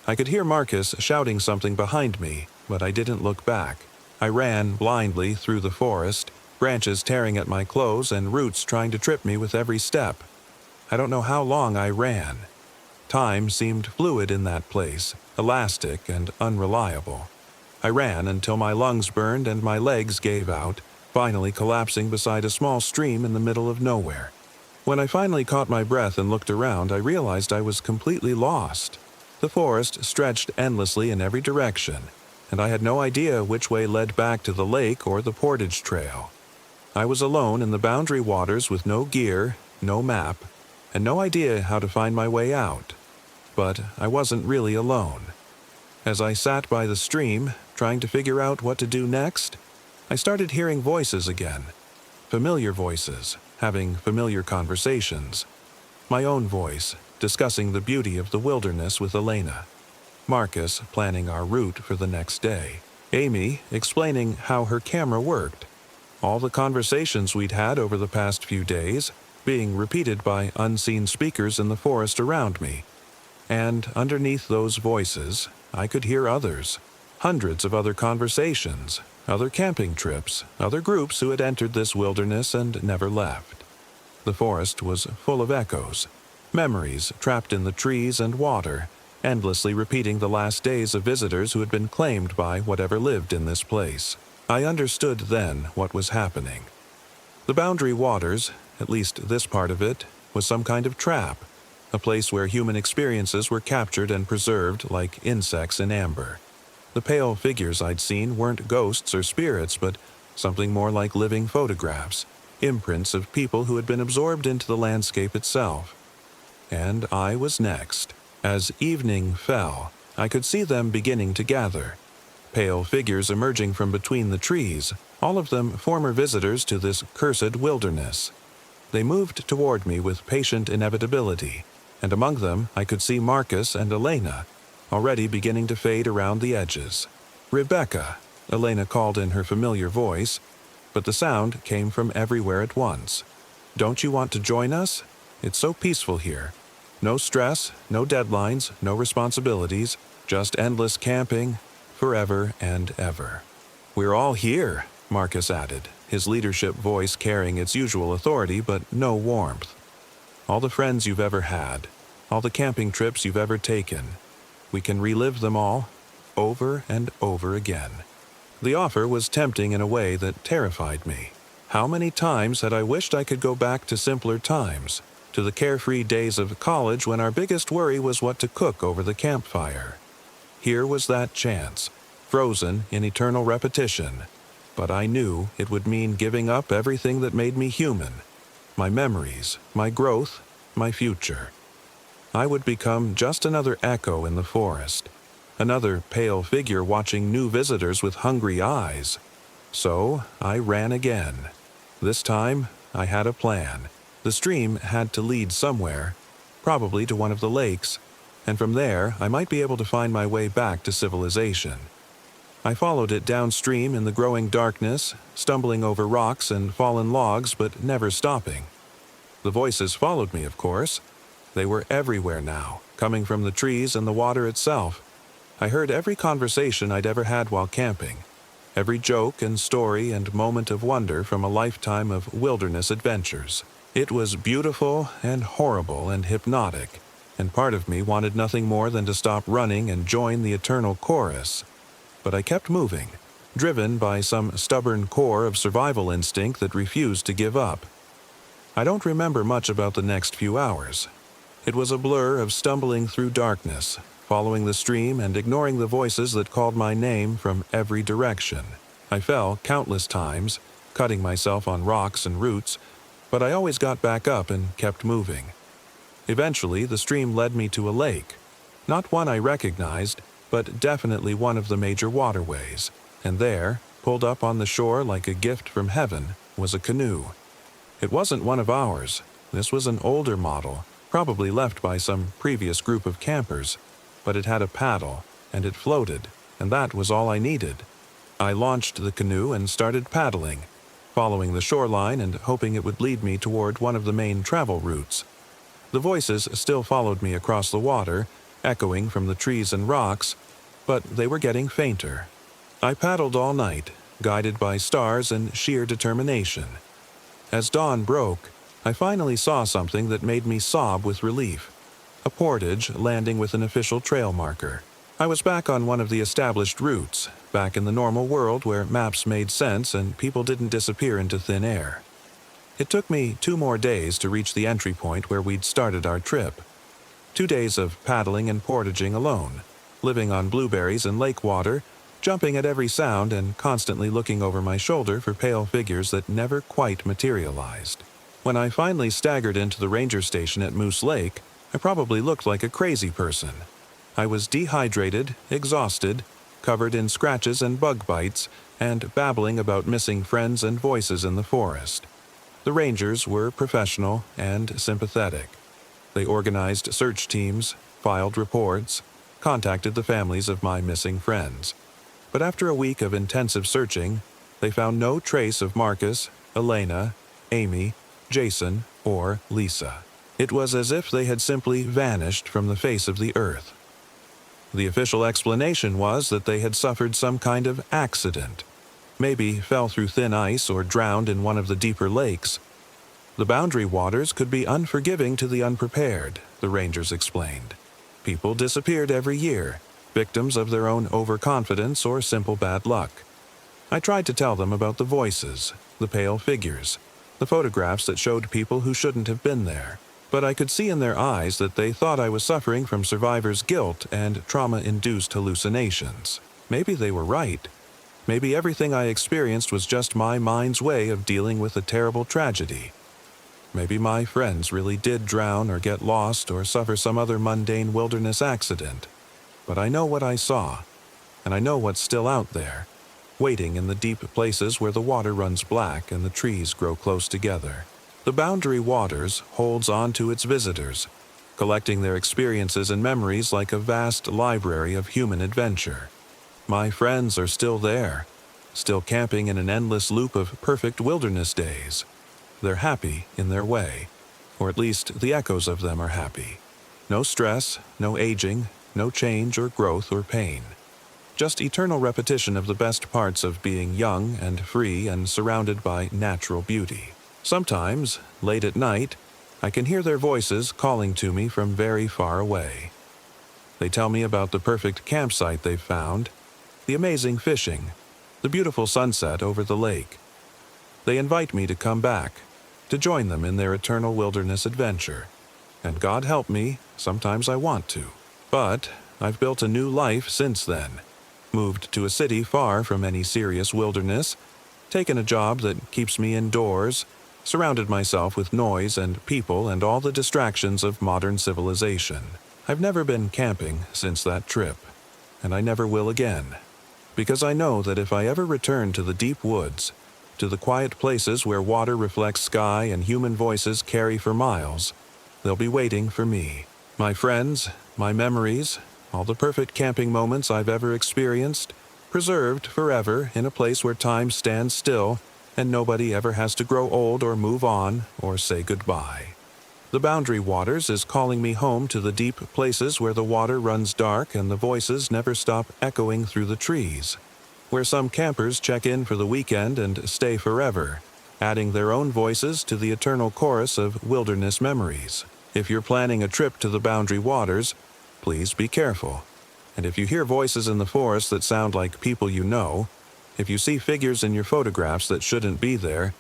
I could hear Marcus shouting something behind me, but I didn't look back. I ran blindly through the forest, branches tearing at my clothes and roots trying to trip me with every step. I don't know how long I ran. Time seemed fluid in that place, elastic and unreliable. I ran until my lungs burned and my legs gave out, finally collapsing beside a small stream in the middle of nowhere. When I finally caught my breath and looked around, I realized I was completely lost. The forest stretched endlessly in every direction, and I had no idea which way led back to the lake or the portage trail. I was alone in the boundary waters with no gear, no map, and no idea how to find my way out. But I wasn't really alone. As I sat by the stream, trying to figure out what to do next, I started hearing voices again. Familiar voices, having familiar conversations. My own voice, discussing the beauty of the wilderness with Elena. Marcus planning our route for the next day. Amy explaining how her camera worked. All the conversations we'd had over the past few days being repeated by unseen speakers in the forest around me. And underneath those voices, I could hear others. Hundreds of other conversations, other camping trips, other groups who had entered this wilderness and never left. The forest was full of echoes, memories trapped in the trees and water, endlessly repeating the last days of visitors who had been claimed by whatever lived in this place. I understood then what was happening. The boundary waters, at least this part of it, was some kind of trap, a place where human experiences were captured and preserved like insects in amber. The pale figures I'd seen weren't ghosts or spirits, but something more like living photographs, imprints of people who had been absorbed into the landscape itself. And I was next. As evening fell, I could see them beginning to gather. Pale figures emerging from between the trees, all of them former visitors to this cursed wilderness. They moved toward me with patient inevitability, and among them I could see Marcus and Elena, already beginning to fade around the edges. "Rebecca," Elena called in her familiar voice, but the sound came from everywhere at once. "Don't you want to join us? It's so peaceful here. No stress, no deadlines, no responsibilities, just endless camping, forever and ever." "We're all here," Marcus added, his leadership voice carrying its usual authority but no warmth. "All the friends you've ever had, all the camping trips you've ever taken. We can relive them all, over and over again." The offer was tempting in a way that terrified me. How many times had I wished I could go back to simpler times, to the carefree days of college when our biggest worry was what to cook over the campfire. Here was that chance, frozen in eternal repetition, but I knew it would mean giving up everything that made me human, my memories, my growth, my future. I would become just another echo in the forest, another pale figure watching new visitors with hungry eyes. So I ran again. This time I had a plan. The stream had to lead somewhere, probably to one of the lakes, and from there I might be able to find my way back to civilization. I followed it downstream in the growing darkness, stumbling over rocks and fallen logs but never stopping. The voices followed me, of course. They were everywhere now, coming from the trees and the water itself. I heard every conversation I'd ever had while camping, every joke and story and moment of wonder from a lifetime of wilderness adventures. It was beautiful and horrible and hypnotic, and part of me wanted nothing more than to stop running and join the eternal chorus. But I kept moving, driven by some stubborn core of survival instinct that refused to give up. I don't remember much about the next few hours. It was a blur of stumbling through darkness, following the stream and ignoring the voices that called my name from every direction. I fell countless times, cutting myself on rocks and roots, but I always got back up and kept moving. Eventually, the stream led me to a lake. Not one I recognized, but definitely one of the major waterways. And there, pulled up on the shore like a gift from heaven, was a canoe. It wasn't one of ours. This was an older model, probably left by some previous group of campers. But it had a paddle, and it floated, and that was all I needed. I launched the canoe and started paddling, following the shoreline and hoping it would lead me toward one of the main travel routes. The voices still followed me across the water, echoing from the trees and rocks, but they were getting fainter. I paddled all night, guided by stars and sheer determination. As dawn broke, I finally saw something that made me sob with relief. A portage landing with an official trail marker. I was back on one of the established routes, back in the normal world where maps made sense and people didn't disappear into thin air. It took me 2 more days to reach the entry point where we'd started our trip. 2 days of paddling and portaging alone, living on blueberries and lake water, jumping at every sound and constantly looking over my shoulder for pale figures that never quite materialized. When I finally staggered into the ranger station at Moose Lake, I probably looked like a crazy person. I was dehydrated, exhausted, covered in scratches and bug bites, and babbling about missing friends and voices in the forest. The rangers were professional and sympathetic. They organized search teams, filed reports, contacted the families of my missing friends. But after a week of intensive searching, they found no trace of Marcus, Elena, Amy, Jason, or Lisa. It was as if they had simply vanished from the face of the earth. The official explanation was that they had suffered some kind of accident. Maybe fell through thin ice or drowned in one of the deeper lakes. The boundary waters could be unforgiving to the unprepared, the rangers explained. People disappeared every year, victims of their own overconfidence or simple bad luck. I tried to tell them about the voices, the pale figures, the photographs that showed people who shouldn't have been there. But I could see in their eyes that they thought I was suffering from survivor's guilt and trauma-induced hallucinations. Maybe they were right. Maybe everything I experienced was just my mind's way of dealing with a terrible tragedy. Maybe my friends really did drown or get lost or suffer some other mundane wilderness accident. But I know what I saw, and I know what's still out there, waiting in the deep places where the water runs black and the trees grow close together. The Boundary Waters holds on to its visitors, collecting their experiences and memories like a vast library of human adventure. My friends are still there, still camping in an endless loop of perfect wilderness days. They're happy in their way, or at least the echoes of them are happy. No stress, no aging, no change or growth or pain. Just eternal repetition of the best parts of being young and free and surrounded by natural beauty. Sometimes, late at night, I can hear their voices calling to me from very far away. They tell me about the perfect campsite they've found, the amazing fishing, the beautiful sunset over the lake. They invite me to come back, to join them in their eternal wilderness adventure. And God help me, sometimes I want to. But I've built a new life since then, moved to a city far from any serious wilderness, taken a job that keeps me indoors, surrounded myself with noise and people and all the distractions of modern civilization. I've never been camping since that trip, and I never will again, because I know that if I ever return to the deep woods, to the quiet places where water reflects sky and human voices carry for miles, they'll be waiting for me. My friends, my memories, all the perfect camping moments I've ever experienced, preserved forever in a place where time stands still and nobody ever has to grow old or move on or say goodbye. The Boundary Waters is calling me home to the deep places where the water runs dark and the voices never stop echoing through the trees, where some campers check in for the weekend and stay forever, adding their own voices to the eternal chorus of wilderness memories. If you're planning a trip to the Boundary Waters, please be careful. And if you hear voices in the forest that sound like people you know, if you see figures in your photographs that shouldn't be there,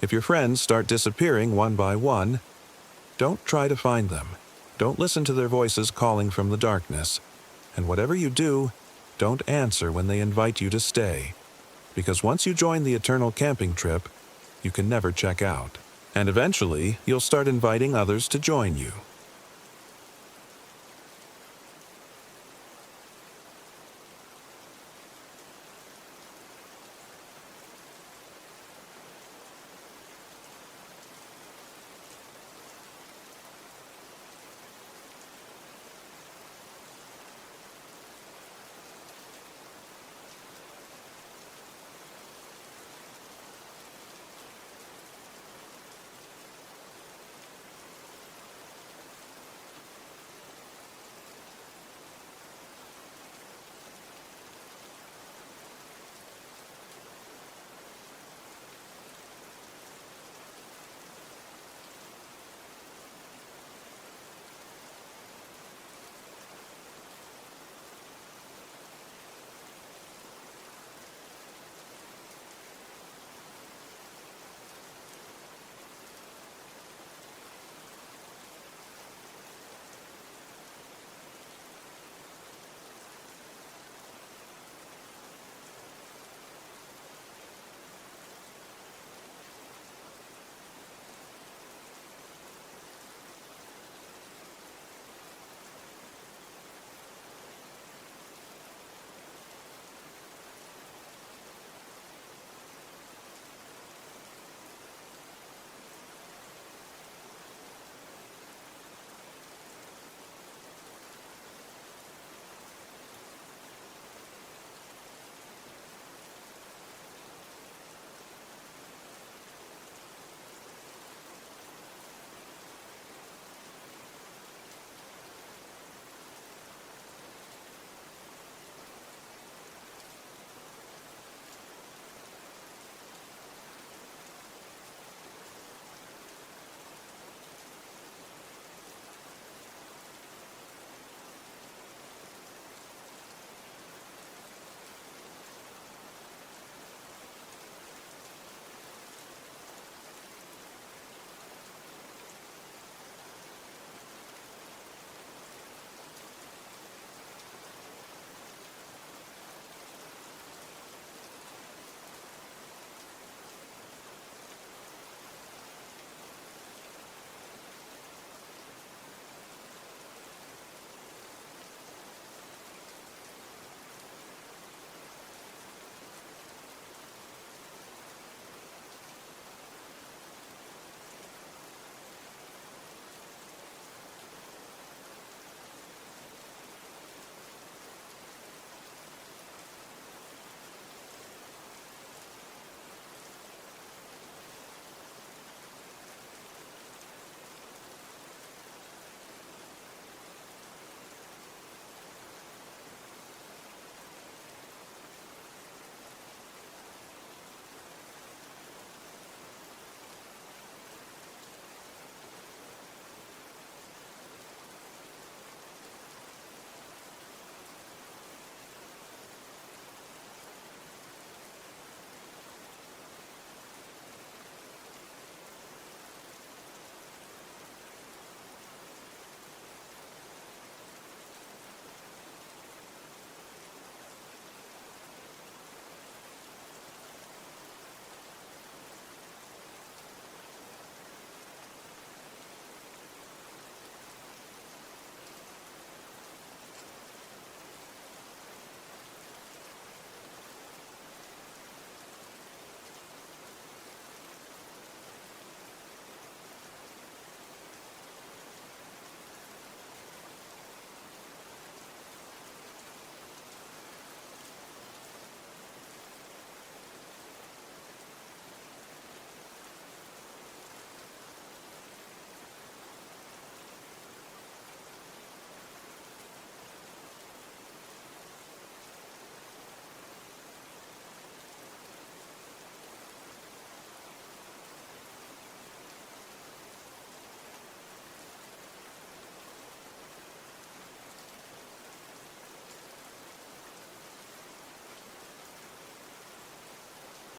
if your friends start disappearing one by one, don't try to find them. Don't listen to their voices calling from the darkness. And whatever you do, don't answer when they invite you to stay. Because once you join the eternal camping trip, you can never check out. And eventually, you'll start inviting others to join you.